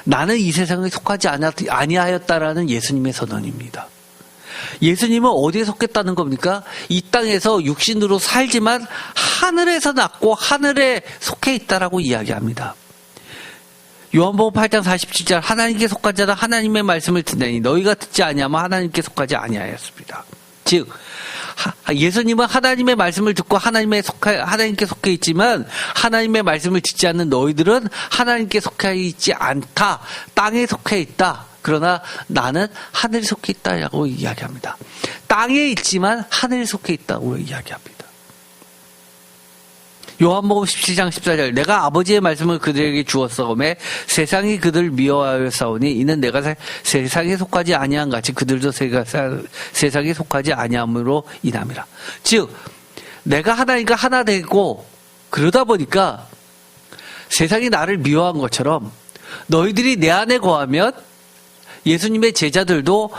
나는 이 세상에 속하지 아니하였다라는 예수님의 선언입니다. 예수님은 어디에 속했다는 겁니까? 이 땅에서 육신으로 살지만 하늘에서 났고 하늘에 속해 있다라고 이야기합니다. 요한복음 8장 47절 하나님께 속한 자는 하나님의 말씀을 듣나니 너희가 듣지 아니하면 하나님께 속하지 아니하였습니다. 즉 예수님은 하나님의 말씀을 듣고 하나님께 속해 있지만 하나님의 말씀을 듣지 않는 너희들은 하나님께 속해 있지 않다. 땅에 속해 있다. 그러나 나는 하늘에 속해 있다라고 이야기합니다. 땅에 있지만 하늘에 속해 있다고 이야기합니다. 요한복음 17장 14절 내가 아버지의 말씀을 그들에게 주었사오매 세상이 그들을 미워하였사오니 이는 내가 세상에 속하지 아니한 같이 그들도 세상에 속하지 아니함으로 인함이라. 즉 내가 하나님과 하나 되고 그러다 보니까 세상이 나를 미워한 것처럼 너희들이 내 안에 거하면 예수님의 제자들도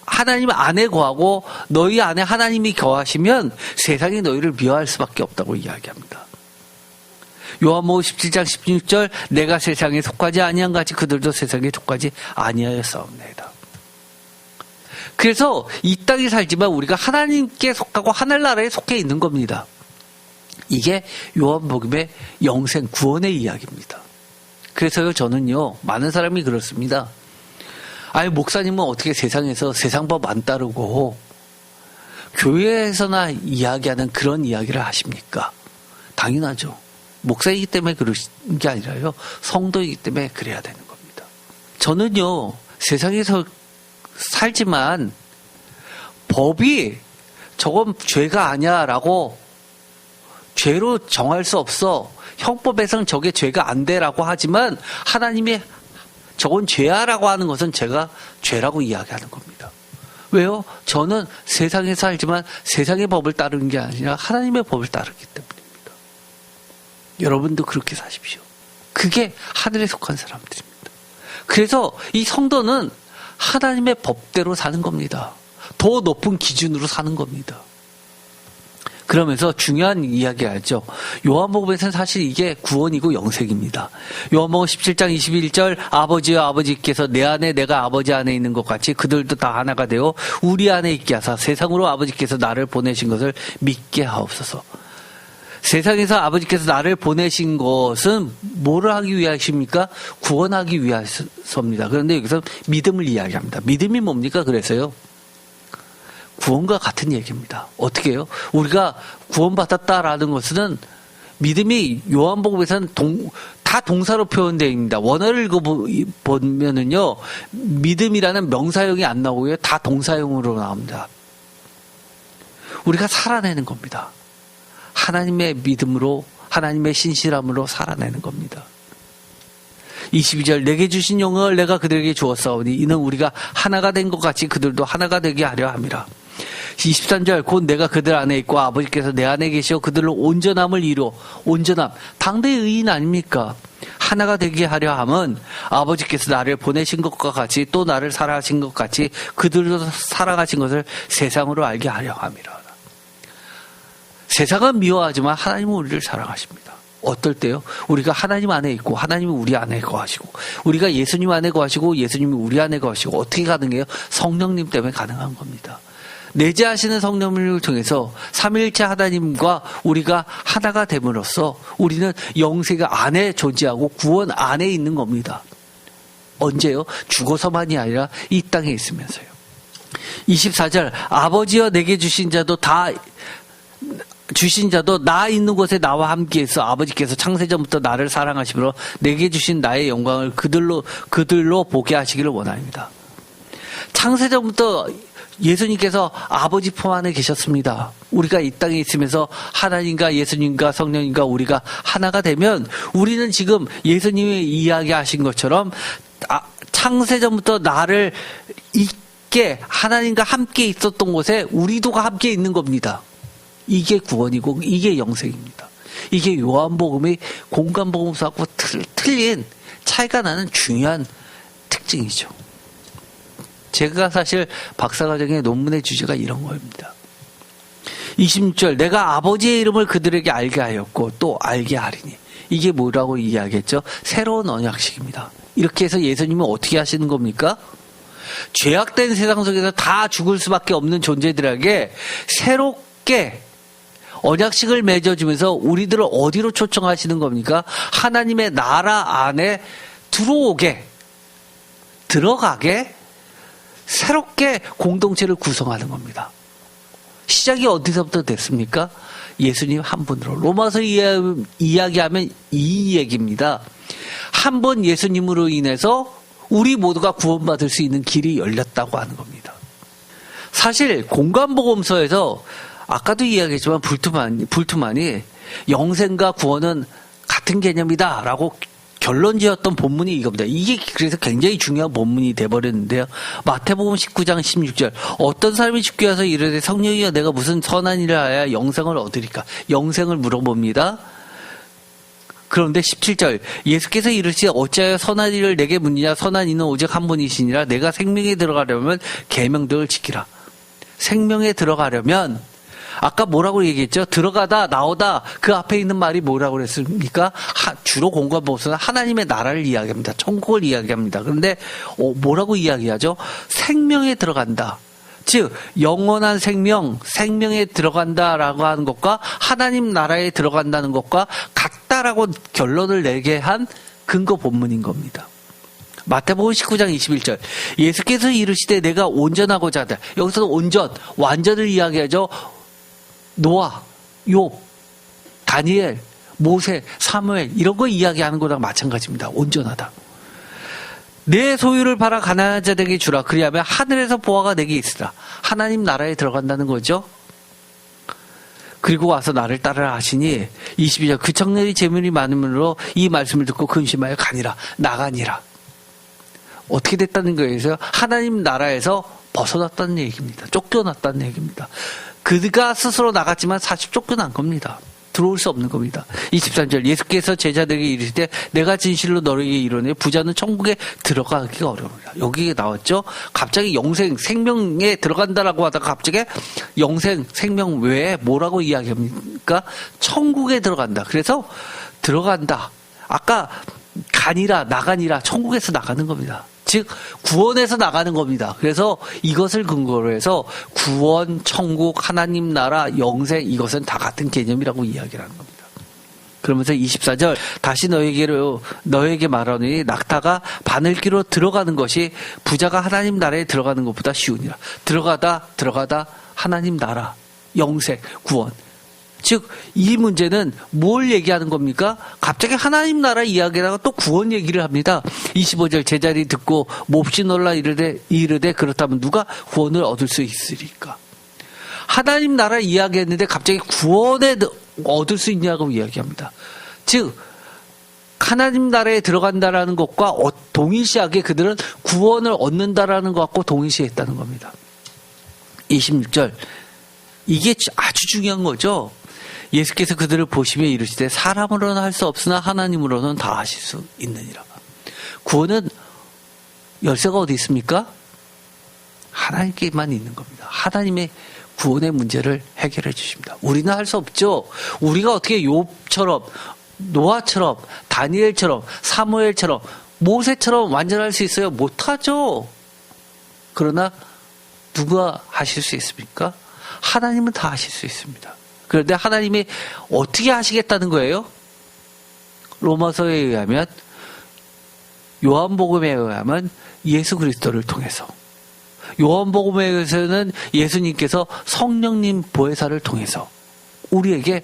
하나님 안에 거하고 너희 안에 하나님이 거하시면 세상이 너희를 미워할 수밖에 없다고 이야기합니다. 요한복음 17장 16절 내가 세상에 속하지 아니한 같이 그들도 세상에 속하지 아니하였사옵나이다. 그래서 이 땅에 살지만 우리가 하나님께 속하고 하늘나라에 속해 있는 겁니다. 이게 요한복음의 영생 구원의 이야기입니다. 그래서요 저는요 많은 사람이 그렇습니다. 아니 목사님은 어떻게 세상에서 세상법 안 따르고 교회에서나 이야기하는 그런 이야기를 하십니까? 당연하죠. 목사이기 때문에 그러는 게 아니라요. 성도이기 때문에 그래야 되는 겁니다. 저는요 세상에서 살지만 법이 저건 죄가 아니야 라고 죄로 정할 수 없어. 형법에서는 저게 죄가 안 돼라고 하지만 하나님이 저건 죄야라고 하는 것은 제가 죄라고 이야기하는 겁니다. 왜요? 저는 세상에 살지만 세상의 법을 따르는 게 아니라 하나님의 법을 따르기 때문입니다. 여러분도 그렇게 사십시오. 그게 하늘에 속한 사람들입니다. 그래서 이 성도는 하나님의 법대로 사는 겁니다. 더 높은 기준으로 사는 겁니다. 그러면서 중요한 이야기하죠. 요한복음에서는 사실 이게 구원이고 영생입니다. 요한복음 17장 21절 아버지여 아버지께서 내 안에 내가 아버지 안에 있는 것 같이 그들도 다 하나가 되어 우리 안에 있게 하사 세상으로 아버지께서 나를 보내신 것을 믿게 하옵소서. 세상에서 아버지께서 나를 보내신 것은 뭐를 하기 위하십니까? 구원하기 위해서입니다. 그런데 여기서 믿음을 이야기합니다. 믿음이 뭡니까? 그래서요. 구원과 같은 얘기입니다. 어떻게 해요? 우리가 구원받았다라는 것은 믿음이 요한복음에서는 다 동사로 표현되어 있습니다. 원어를 읽어보면은요, 믿음이라는 명사형이 안 나오고요, 다 동사형으로 나옵니다. 우리가 살아내는 겁니다. 하나님의 믿음으로, 하나님의 신실함으로 살아내는 겁니다. 22절 내게 주신 영광을 내가 그들에게 주었사오니 이는 우리가 하나가 된 것 같이 그들도 하나가 되게 하려 함이라. 23절 곧 내가 그들 안에 있고 아버지께서 내 안에 계시어 그들로 온전함을 이루어 온전함 당대의 의인 아닙니까? 하나가 되게 하려 함은 아버지께서 나를 보내신 것과 같이 또 나를 사랑하신 것 같이 그들도 사랑하신 것을 세상으로 알게 하려 함이라. 세상은 미워하지만 하나님은 우리를 사랑하십니다. 어떨 때요? 우리가 하나님 안에 있고 하나님이 우리 안에 거하시고 우리가 예수님 안에 거하시고 예수님이 우리 안에 거하시고 어떻게 가능해요? 성령님 때문에 가능한 겁니다. 내재하시는 성령님을 통해서 삼위일체 하나님과 우리가 하나가 됨으로써 우리는 영세가 안에 존재하고 구원 안에 있는 겁니다. 언제요? 죽어서만이 아니라 이 땅에 있으면서요. 24절 아버지여 내게 주신 자도 나 있는 곳에 나와 함께해서 아버지께서 창세전부터 나를 사랑하시므로 내게 주신 나의 영광을 그들로 보게 하시기를 원합니다. 창세전부터 예수님께서 아버지 품 안에 계셨습니다. 우리가 이 땅에 있으면서 하나님과 예수님과 성령님과 우리가 하나가 되면 우리는 지금 예수님이 이야기하신 것처럼 창세전부터 나를 있게 하나님과 함께 있었던 곳에 우리도 함께 있는 겁니다. 이게 구원이고 이게 영생입니다. 이게 요한복음의 공간복음서하고 틀린 차이가 나는 중요한 특징이죠. 제가 사실 박사과정의 논문의 주제가 이런 거입니다. 26절 내가 아버지의 이름을 그들에게 알게 하였고 또 알게 하리니 이게 뭐라고 이야기했죠? 새로운 언약식입니다. 이렇게 해서 예수님은 어떻게 하시는 겁니까? 죄악된 세상 속에서 다 죽을 수밖에 없는 존재들에게 새롭게 언약식을 맺어주면서 우리들을 어디로 초청하시는 겁니까? 하나님의 나라 안에 들어가게 새롭게 공동체를 구성하는 겁니다. 시작이 어디서부터 됐습니까? 예수님 한 분으로. 로마서 이야기하면 이 얘기입니다. 한 번 예수님으로 인해서 우리 모두가 구원받을 수 있는 길이 열렸다고 하는 겁니다. 사실 공관복음서에서 아까도 이야기했지만 불투만이 영생과 구원은 같은 개념이다 라고 결론 지었던 본문이 이겁니다. 이게 그래서 굉장히 중요한 본문이 돼버렸는데요. 마태복음 19장 16절 어떤 사람이 죽게 와서 이르되 성령이여 내가 무슨 선한 일을 하여 영생을 얻으리까? 영생을 물어봅니다. 그런데 17절 예수께서 이르시되 어찌하여 선한 일을 내게 묻느냐? 선한 이는 오직 한 분이시니라. 내가 생명에 들어가려면 계명들을 지키라. 생명에 들어가려면 아까 뭐라고 얘기했죠? 들어가다 나오다 그 앞에 있는 말이 뭐라고 그랬습니까? 주로 공관복음서는 하나님의 나라를 이야기합니다. 천국을 이야기합니다. 그런데 뭐라고 이야기하죠? 생명에 들어간다. 즉 영원한 생명에 들어간다라고 하는 것과 하나님 나라에 들어간다는 것과 같다라고 결론을 내게 한 근거 본문인 겁니다. 마태복음 19장 21절 예수께서 이르시되 내가 온전하고자 하다. 여기서는 온전, 완전을 이야기하죠. 노아, 욥, 다니엘, 모세, 사무엘 이런 거 이야기하는 거랑 마찬가지입니다. 온전하다. 내 소유를 팔아 가난한 자들에게 주라. 그리하면 하늘에서 보화가 내게 있으라. 하나님 나라에 들어간다는 거죠. 그리고 와서 나를 따르라 하시니 22절 그 청년이 재물이 많음으로 이 말씀을 듣고 근심하여 가니라. 나가니라. 어떻게 됐다는 거예요? 하나님 나라에서 벗어났다는 얘기입니다. 쫓겨났다는 얘기입니다. 그가 스스로 나갔지만 사실 쫓겨난 겁니다. 들어올 수 없는 겁니다. 23절 예수께서 제자들에게 이르시되 내가 진실로 너에게 이르노니 부자는 천국에 들어가기가 어려우리라. 여기에 나왔죠. 갑자기 영생, 생명에 들어간다라고 하다가 갑자기 영생, 생명 외에 뭐라고 이야기합니까? 천국에 들어간다. 그래서 들어간다. 아까 가니라 나가니라 천국에서 나가는 겁니다. 즉 구원에서 나가는 겁니다. 그래서 이것을 근거로 해서 구원, 천국, 하나님 나라, 영생 이것은 다 같은 개념이라고 이야기를 하는 겁니다. 그러면서 24절 다시 너에게 말하노니 낙타가 바늘기로 들어가는 것이 부자가 하나님 나라에 들어가는 것보다 쉬우니라. 들어가다 하나님 나라, 영생, 구원. 즉 이 문제는 뭘 얘기하는 겁니까? 갑자기 하나님 나라 이야기하다가 또 구원 얘기를 합니다. 25절 제자들이 듣고 몹시 놀라 이르되 그렇다면 누가 구원을 얻을 수 있으리까? 하나님 나라 이야기했는데 갑자기 구원에 얻을 수 있냐고 이야기합니다. 즉 하나님 나라에 들어간다라는 것과 동일시하게 그들은 구원을 얻는다라는 것과 동일시했다는 겁니다. 26절 이게 아주 중요한 거죠. 예수께서 그들을 보시며 이르시되 사람으로는 할 수 없으나 하나님으로는 다 하실 수 있느니라. 구원은 열쇠가 어디 있습니까? 하나님께만 있는 겁니다. 하나님의 구원의 문제를 해결해 주십니다. 우리는 할 수 없죠. 우리가 어떻게 욥처럼 노아처럼 다니엘처럼 사무엘처럼 모세처럼 완전할 수 있어요? 못하죠. 그러나 누가 하실 수 있습니까? 하나님은 다 하실 수 있습니다. 그런데 하나님이 어떻게 하시겠다는 거예요? 로마서에 의하면 요한복음에 의하면 예수 그리스도를 통해서 요한복음에서는 예수님께서 성령님 보혜사를 통해서 우리에게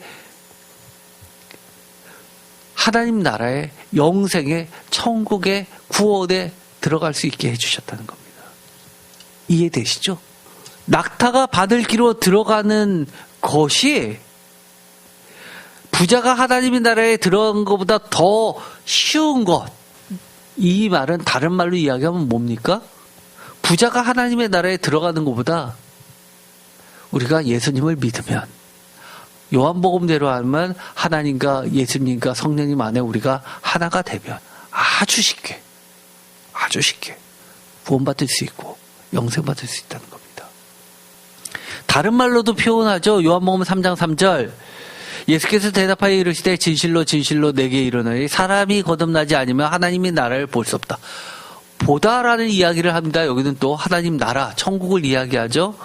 하나님 나라의 영생의 천국의 구원에 들어갈 수 있게 해주셨다는 겁니다. 이해되시죠? 낙타가 바늘기로 들어가는 것이 부자가 하나님의 나라에 들어간 것보다 더 쉬운 것. 이 말은 다른 말로 이야기하면 뭡니까? 부자가 하나님의 나라에 들어가는 것보다 우리가 예수님을 믿으면 요한복음대로 하면 하나님과 예수님과 성령님 안에 우리가 하나가 되면 아주 쉽게 구원받을 수 있고 영생받을 수 있다는 겁니다. 다른 말로도 표현하죠. 요한복음 3장 3절 예수께서 대답하여 이르시되 진실로 진실로 내게 이르노니 사람이 거듭나지 않으면 하나님의 나라를 볼 수 없다. 보다라는 이야기를 합니다. 여기는 또 하나님 나라 천국을 이야기하죠.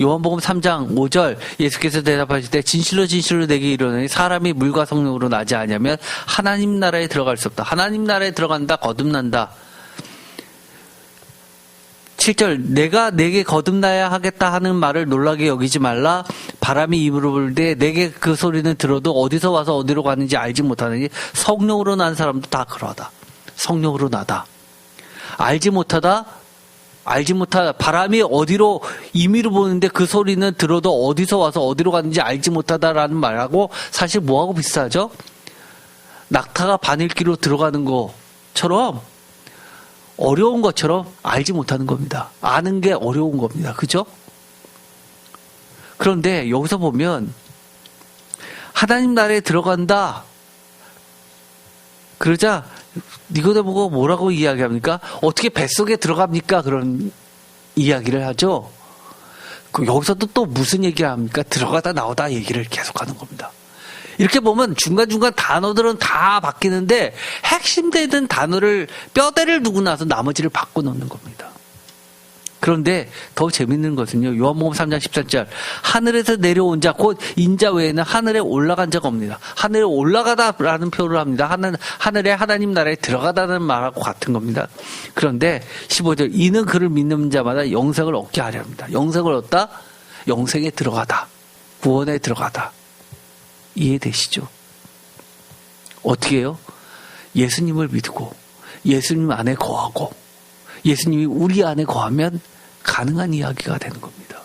요한복음 3장 5절 예수께서 대답하실 때 진실로 진실로 내게 이르노니 사람이 물과 성령으로 나지 아니하면 하나님 나라에 들어갈 수 없다. 하나님 나라에 들어간다. 거듭난다. 7절 내가 내게 거듭나야 하겠다 하는 말을 놀라게 여기지 말라. 바람이 입으로 불 때 내게 그 소리는 들어도 어디서 와서 어디로 가는지 알지 못하느니 성령으로 난 사람도 다 그러하다. 성령으로 나다. 알지 못하다. 바람이 어디로 임의로 보는데 그 소리는 들어도 어디서 와서 어디로 가는지 알지 못하다라는 말하고 사실 뭐하고 비슷하죠? 낙타가 바늘기로 들어가는 것처럼 어려운 것처럼 알지 못하는 겁니다. 아는 게 어려운 겁니다. 그죠? 그런데 여기서 보면 하나님 나라에 들어간다. 그러자 니고데모가 뭐라고 이야기합니까? 어떻게 뱃속에 들어갑니까? 그런 이야기를 하죠. 여기서도 또 무슨 얘기를 합니까? 들어가다 나오다 얘기를 계속하는 겁니다. 이렇게 보면 중간중간 단어들은 다 바뀌는데 핵심되는 단어를 뼈대를 두고 나서 나머지를 바꿔놓는 겁니다. 그런데 더 재밌는 것은요. 요한복음 3장 13절 하늘에서 내려온 자 곧 인자 외에는 하늘에 올라간 자가 없습니다. 하늘에 올라가다라는 표현을 합니다. 하늘에 하나님 나라에 들어가다는 말하고 같은 겁니다. 그런데 15절 이는 그를 믿는 자마다 영생을 얻게 하려 합니다. 영생을 얻다? 영생에 들어가다. 구원에 들어가다. 이해되시죠? 어떻게 해요? 예수님을 믿고 예수님 안에 거하고 예수님이 우리 안에 거하면 가능한 이야기가 되는 겁니다.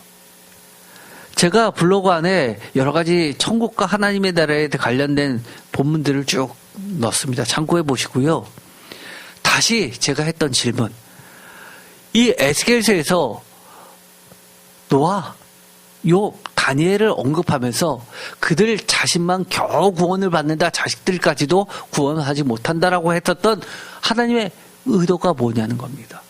제가 블로그 안에 여러 가지 천국과 하나님의 나라에 관련된 본문들을 쭉 넣습니다. 참고해 보시고요. 다시 제가 했던 질문. 이 에스겔서에서 노아, 욥, 다니엘을 언급하면서 그들 자신만 겨우 구원을 받는다. 자식들까지도 구원을 하지 못한다라고 했었던 하나님의 의도가 뭐냐는 겁니다.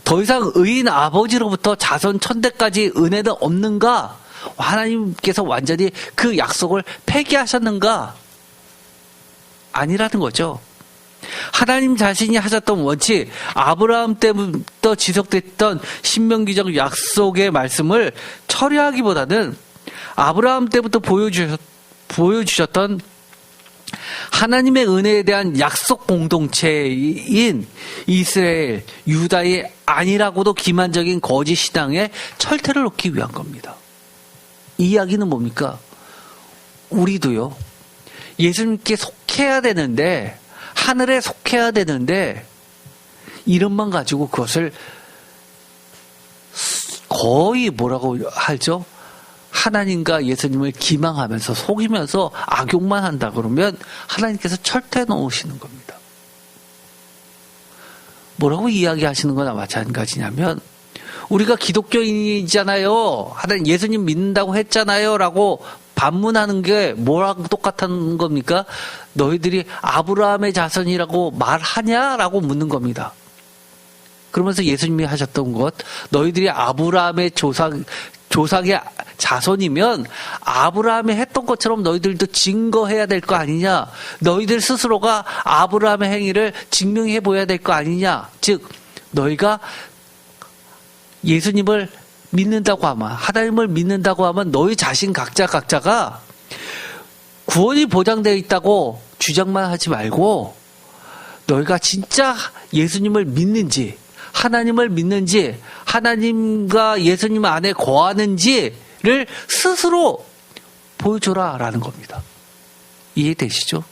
더 이상 의인 아버지로부터 자손 천대까지 은혜는 없는가? 하나님께서 완전히 그 약속을 폐기하셨는가? 아니라는 거죠. 하나님 자신이 하셨던 원칙, 아브라함 때부터 지속됐던 신명기적 약속의 말씀을 처리하기보다는 아브라함 때부터 보여주셨던 하나님의 은혜에 대한 약속 공동체인 이스라엘, 유다의 아니라고도 기만적인 거짓 신앙에 철퇴를 놓기 위한 겁니다. 이 이야기는 뭡니까? 우리도요, 예수님께 속해야 되는데, 하늘에 속해야 되는데, 이름만 가지고 그것을 거의 뭐라고 하죠? 하나님과 예수님을 기망하면서 속이면서 악용만 한다 그러면 하나님께서 철퇴 놓으시는 겁니다. 뭐라고 이야기하시는 거나 마찬가지냐면 우리가 기독교인이잖아요. 하나님 예수님 믿는다고 했잖아요. 라고 반문하는 게 뭐라고 똑같은 겁니까? 너희들이 아브라함의 자손이라고 말하냐라고 묻는 겁니다. 그러면서 예수님이 하셨던 것, 너희들이 아브라함의 조상의 자손이면 아브라함이 했던 것처럼 너희들도 증거해야 될 거 아니냐. 너희들 스스로가 아브라함의 행위를 증명해 보여야 될 거 아니냐. 즉 너희가 예수님을 믿는다고 하면, 하나님을 믿는다고 하면 너희 자신 각자가 구원이 보장되어 있다고 주장만 하지 말고 너희가 진짜 예수님을 믿는지, 하나님을 믿는지, 하나님과 예수님 안에 거하는지를 스스로 보여줘라라는 겁니다. 이해되시죠?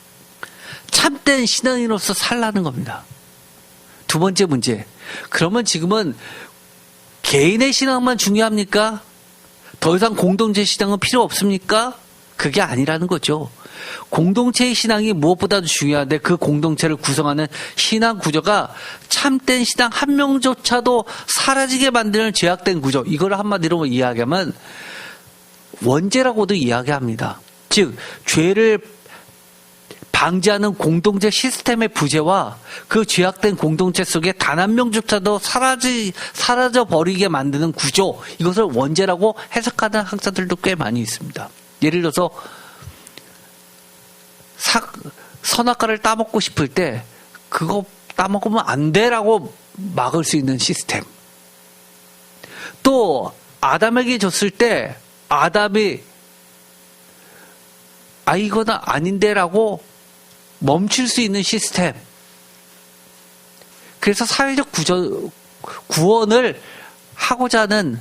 참된 신앙인으로서 살라는 겁니다. 두 번째 문제. 그러면 지금은 개인의 신앙만 중요합니까? 더 이상 공동체 신앙은 필요 없습니까? 그게 아니라는 거죠. 공동체의 신앙이 무엇보다도 중요한데 그 공동체를 구성하는 신앙 구조가 참된 신앙 한 명조차도 사라지게 만드는 죄악된 구조. 이걸 한마디로 이야기하면 원죄라고도 이야기합니다. 즉 죄를 방지하는 공동체 시스템의 부재와 그 죄악된 공동체 속에 단 한 명조차도 사라져 버리게 만드는 구조, 이것을 원죄라고 해석하는 학자들도 꽤 많이 있습니다. 예를 들어서 선악과를 따먹고 싶을 때 그거 따먹으면 안 돼라고 막을 수 있는 시스템. 또 아담에게 줬을 때 아담이 이거는 아닌데라고 멈출 수 있는 시스템. 그래서 사회적 구원을 하고자 하는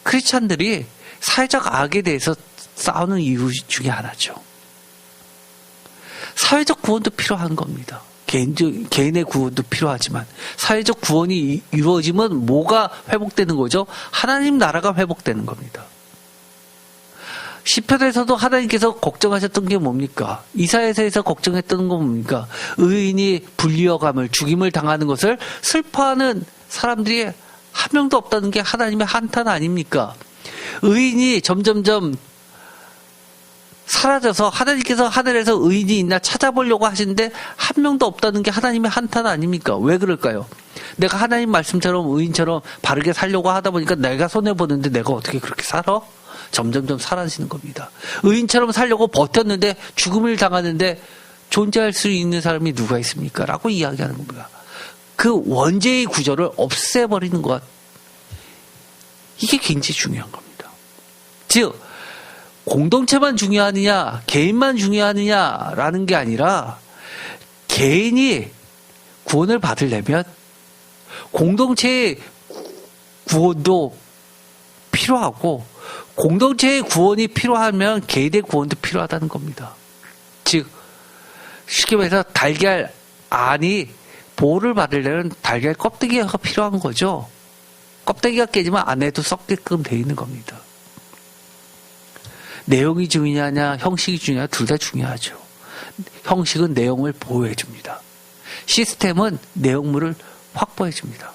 크리스찬들이 사회적 악에 대해서 싸우는 이유 중에 하나죠. 사회적 구원도 필요한 겁니다. 개인의 구원도 필요하지만 사회적 구원이 이루어지면 뭐가 회복되는 거죠? 하나님 나라가 회복되는 겁니다. 시편에서도 하나님께서 걱정하셨던 게 뭡니까? 이사야서에서 걱정했던 건 뭡니까? 의인이 불리어감을 죽임을 당하는 것을 슬퍼하는 사람들이 한 명도 없다는 게 하나님의 한탄 아닙니까? 의인이 점점점 사라져서 하나님께서 하늘에서 의인이 있나 찾아보려고 하시는데 한 명도 없다는 게 하나님의 한탄 아닙니까? 왜 그럴까요? 내가 하나님 말씀처럼 의인처럼 바르게 살려고 하다 보니까 내가 손해보는데 내가 어떻게 그렇게 살아? 점점점 사라지는 겁니다. 의인처럼 살려고 버텼는데 죽음을 당하는데 존재할 수 있는 사람이 누가 있습니까? 라고 이야기하는 겁니다. 그 원죄의 구조를 없애버리는 것. 이게 굉장히 중요한 겁니다. 즉 공동체만 중요하느냐 개인만 중요하느냐라는 게 아니라 개인이 구원을 받으려면 공동체의 구원도 필요하고 공동체의 구원이 필요하면 개인의 구원도 필요하다는 겁니다. 즉 쉽게 말해서 달걀 안이 보호를 받으려면 달걀 껍데기가 필요한 거죠. 껍데기가 깨지면 안에도 썩게끔 되어 있는 겁니다. 내용이 중요하냐 형식이 중요하냐 둘 다 중요하죠. 형식은 내용을 보호해 줍니다. 시스템은 내용물을 확보해 줍니다.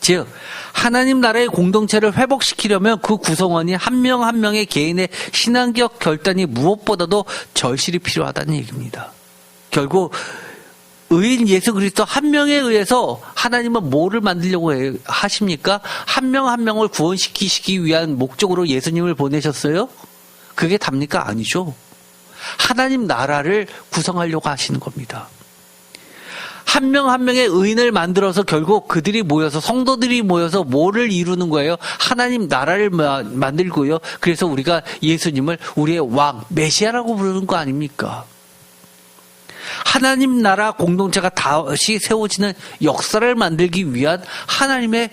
즉 하나님 나라의 공동체를 회복시키려면 그 구성원이 한 명 한 명의 개인의 신앙적 결단이 무엇보다도 절실히 필요하다는 얘기입니다. 결국 의인 예수 그리스도 한 명에 의해서 하나님은 뭐를 만들려고 하십니까? 한 명 한 명을 구원시키시기 위한 목적으로 예수님을 보내셨어요? 그게 답니까? 아니죠. 하나님 나라를 구성하려고 하시는 겁니다. 한 명 한 명의 의인을 만들어서 결국 그들이 모여서 성도들이 모여서 뭐를 이루는 거예요? 하나님 나라를 만들고요. 그래서 우리가 예수님을 우리의 왕, 메시아라고 부르는 거 아닙니까? 하나님 나라 공동체가 다시 세워지는 역사를 만들기 위한 하나님의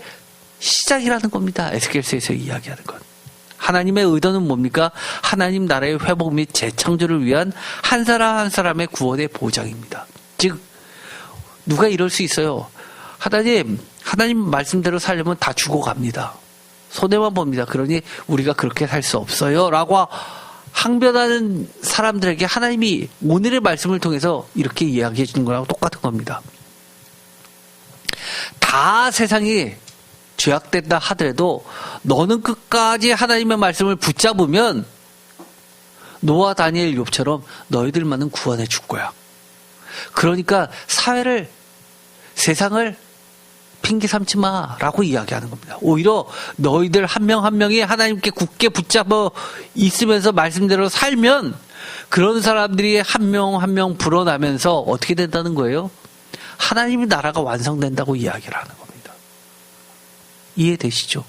시작이라는 겁니다. 에스겔서에서 이야기하는 것. 하나님의 의도는 뭡니까? 하나님 나라의 회복 및 재창조를 위한 한 사람 한 사람의 구원의 보장입니다. 즉 누가 이럴 수 있어요? 하나님 말씀대로 살려면 다 죽어갑니다. 손해만 봅니다. 그러니 우리가 그렇게 살 수 없어요. 라고 항변하는 사람들에게 하나님이 오늘의 말씀을 통해서 이렇게 이야기해 주는 거랑 똑같은 겁니다. 다 세상이 죄악된다 하더라도 너는 끝까지 하나님의 말씀을 붙잡으면 노아, 다니엘, 욥처럼 너희들만은 구원해 줄 거야. 그러니까 세상을 핑계 삼지 마라고 이야기하는 겁니다. 오히려 너희들 한 명 한 명이 하나님께 굳게 붙잡아 있으면서 말씀대로 살면 그런 사람들이 한 명 한 명 불어나면서 어떻게 된다는 거예요? 하나님의 나라가 완성된다고 이야기를 하는 겁니다. 이해되시죠?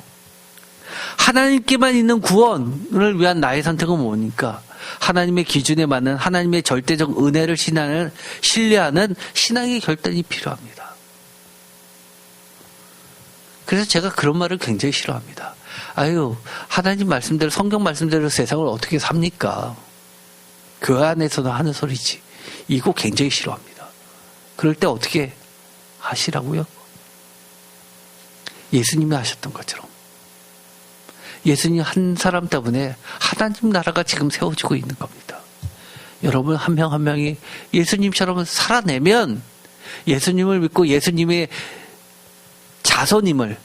하나님께만 있는 구원을 위한 나의 선택은 뭡니까? 하나님의 기준에 맞는 하나님의 절대적 은혜를 신뢰하는 신앙의 결단이 필요합니다. 그래서 제가 그런 말을 굉장히 싫어합니다. 하나님 말씀대로 성경 말씀대로 세상을 어떻게 삽니까? 교회 안에서는 하는 소리지. 이거 굉장히 싫어합니다. 그럴 때 어떻게 하시라고요? 예수님이 하셨던 것처럼. 예수님 한 사람 때문에 하나님 나라가 지금 세워지고 있는 겁니다. 여러분 한 명 한 명이 예수님처럼 살아내면 예수님을 믿고 예수님의 자손임을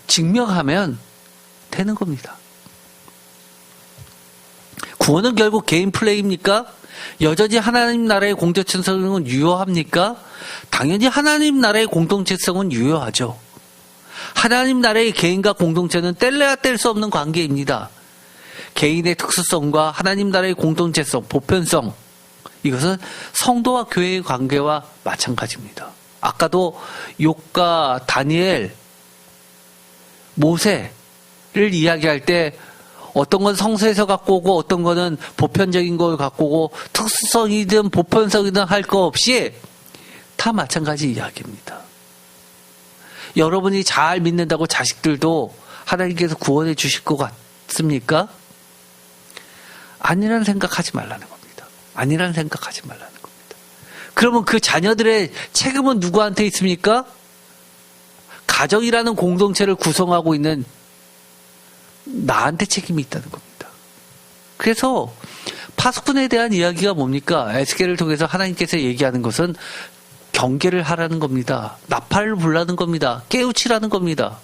증명하면 되는 겁니다. 구원은 결국 개인 플레이입니까? 여전히 하나님 나라의 공동체성은 유효합니까? 당연히 하나님 나라의 공동체성은 유효하죠. 하나님 나라의 개인과 공동체는 뗄래야 뗄 수 없는 관계입니다. 개인의 특수성과 하나님 나라의 공동체성, 보편성, 이것은 성도와 교회의 관계와 마찬가지입니다. 아까도 욥과 다니엘, 모세를 이야기할 때 어떤 건 성서에서 갖고 오고 어떤 거는 보편적인 걸 갖고 오고 특수성이든 보편성이든 할 거 없이 다 마찬가지 이야기입니다. 여러분이 잘 믿는다고 자식들도 하나님께서 구원해 주실 것 같습니까? 아니라는 생각하지 말라는 겁니다. 아니라는 생각하지 말라는 겁니다. 그러면 그 자녀들의 책임은 누구한테 있습니까? 가정이라는 공동체를 구성하고 있는 나한테 책임이 있다는 겁니다. 그래서 파수꾼에 대한 이야기가 뭡니까? 에스겔을 통해서 하나님께서 얘기하는 것은 경계를 하라는 겁니다. 나팔을 불라는 겁니다. 깨우치라는 겁니다.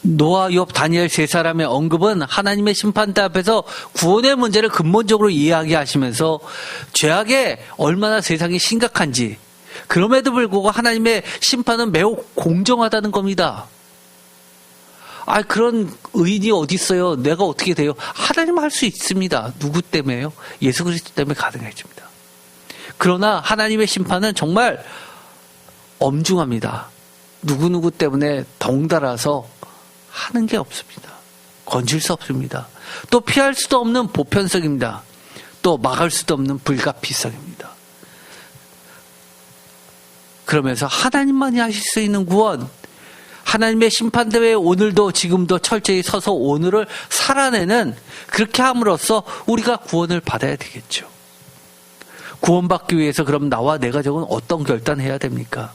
노아, 욥, 다니엘 세 사람의 언급은 하나님의 심판대 앞에서 구원의 문제를 근본적으로 이야기하시면서 죄악에 얼마나 세상이 심각한지, 그럼에도 불구하고 하나님의 심판은 매우 공정하다는 겁니다. 그런 의인이 어디 있어요? 내가 어떻게 돼요? 하나님 할 수 있습니다. 누구 때문에요? 예수 그리스도 때문에 가능해집니다. 그러나 하나님의 심판은 정말 엄중합니다. 누구누구 때문에 덩달아서 하는 게 없습니다. 건질 수 없습니다. 또 피할 수도 없는 보편성입니다. 또 막을 수도 없는 불가피성입니다. 그러면서 하나님만이 하실 수 있는 구원, 하나님의 심판대회에 오늘도 지금도 철저히 서서 오늘을 살아내는, 그렇게 함으로써 우리가 구원을 받아야 되겠죠. 구원받기 위해서 그럼 나와 내 가족은 어떤 결단해야 됩니까?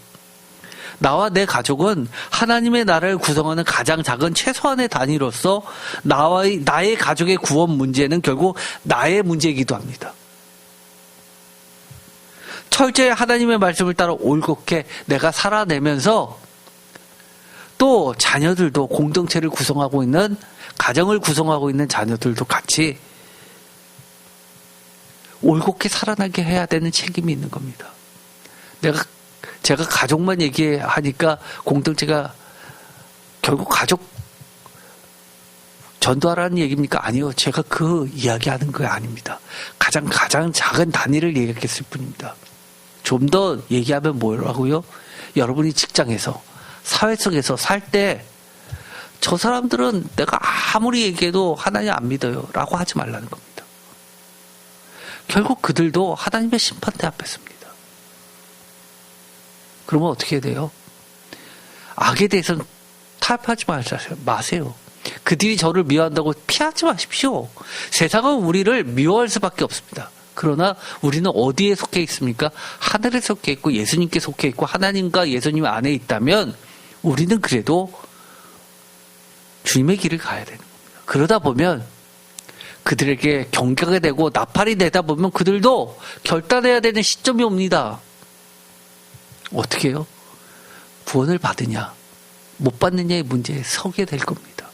나와 내 가족은 하나님의 나라를 구성하는 가장 작은 최소한의 단위로서 나의 가족의 구원 문제는 결국 나의 문제이기도 합니다. 철저히 하나님의 말씀을 따라 올곧게 내가 살아내면서 또 자녀들도 공동체를 구성하고 있는, 가정을 구성하고 있는 자녀들도 같이 올곧게 살아나게 해야 되는 책임이 있는 겁니다. 제가 가족만 얘기하니까 공동체가 결국 가족 전도하라는 얘기입니까? 아니요. 제가 그 이야기하는 거 아닙니다. 가장 작은 단위를 얘기했을 뿐입니다. 좀 더 얘기하면 뭐라고요? 여러분이 직장에서, 사회 속에서 살 때 저 사람들은 내가 아무리 얘기해도 하나님 안 믿어요 라고 하지 말라는 겁니다. 결국 그들도 하나님의 심판대 앞에 섭니다. 그러면 어떻게 돼요? 악에 대해서는 타협하지 마세요. 그들이 저를 미워한다고 피하지 마십시오. 세상은 우리를 미워할 수밖에 없습니다. 그러나 우리는 어디에 속해 있습니까? 하늘에 속해 있고 예수님께 속해 있고 하나님과 예수님 안에 있다면 우리는 그래도 주님의 길을 가야 되는 겁니다. 그러다 보면 그들에게 경계가 되고 나팔이 되다 보면 그들도 결단해야 되는 시점이 옵니다. 어떻게 해요? 구원을 받으냐 못 받느냐의 문제에 서게 될 겁니다.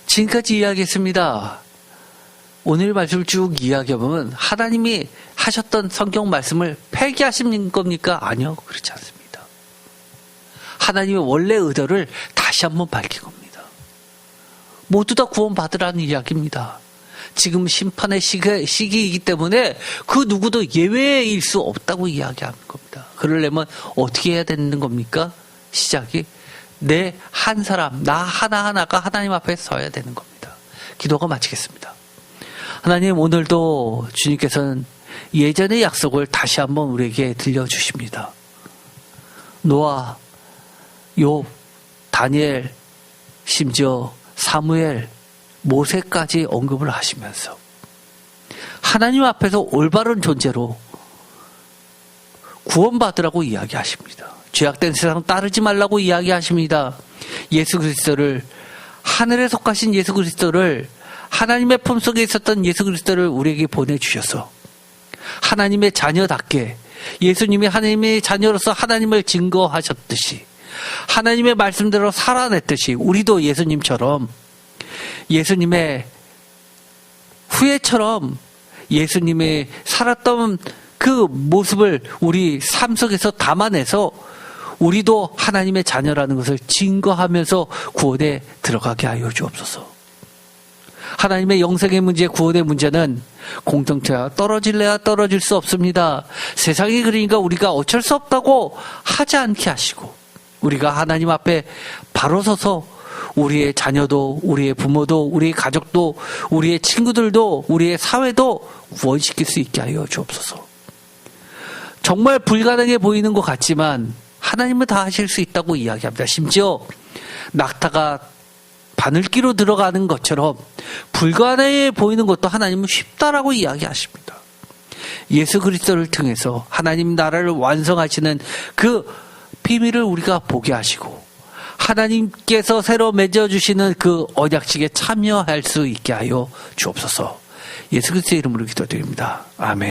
지금까지 이야기했습니다. 오늘 말씀을 쭉 이야기해보면 하나님이 하셨던 성경 말씀을 폐기하신 겁니까? 아니요, 그렇지 않습니다. 하나님의 원래 의도를 다시 한번 밝힌 겁니다. 모두 다 구원받으라는 이야기입니다. 지금 심판의 시기이기 때문에 그 누구도 예외일 수 없다고 이야기하는 겁니다. 그러려면 어떻게 해야 되는 겁니까? 시작이 내 한 사람, 나 하나하나가 하나님 앞에 서야 되는 겁니다. 기도가 마치겠습니다. 하나님, 오늘도 주님께서는 예전의 약속을 다시 한번 우리에게 들려주십니다. 노아, 욥, 다니엘, 심지어 사무엘, 모세까지 언급을 하시면서 하나님 앞에서 올바른 존재로 구원받으라고 이야기하십니다. 죄악된 세상 따르지 말라고 이야기하십니다. 예수 그리스도를, 하늘에 속하신 예수 그리스도를, 하나님의 품속에 있었던 예수 그리스도를 우리에게 보내주셔서 하나님의 자녀답게 예수님이 하나님의 자녀로서 하나님을 증거하셨듯이 하나님의 말씀대로 살아냈듯이 우리도 예수님처럼 예수님의 후예처럼 예수님의 살았던 그 모습을 우리 삶 속에서 담아내서 우리도 하나님의 자녀라는 것을 증거하면서 구원에 들어가게 하여 주옵소서. 하나님의 영생의 문제, 구원의 문제는 공동체와 떨어질래야 떨어질 수 없습니다. 세상이 그러니까 우리가 어쩔 수 없다고 하지 않게 하시고, 우리가 하나님 앞에 바로 서서 우리의 자녀도, 우리의 부모도, 우리의 가족도, 우리의 친구들도, 우리의 사회도 구원시킬 수 있게 하여 주옵소서. 정말 불가능해 보이는 것 같지만 하나님은 다 하실 수 있다고 이야기합니다. 심지어 낙타가 바늘기로 들어가는 것처럼 불가능해 보이는 것도 하나님은 쉽다라고 이야기하십니다. 예수 그리스도를 통해서 하나님 나라를 완성하시는 그 비밀을 우리가 보게 하시고, 하나님께서 새로 맺어주시는 그 언약식에 참여할 수 있게 하여 주옵소서. 예수 그리스도의 이름으로 기도드립니다. 아멘.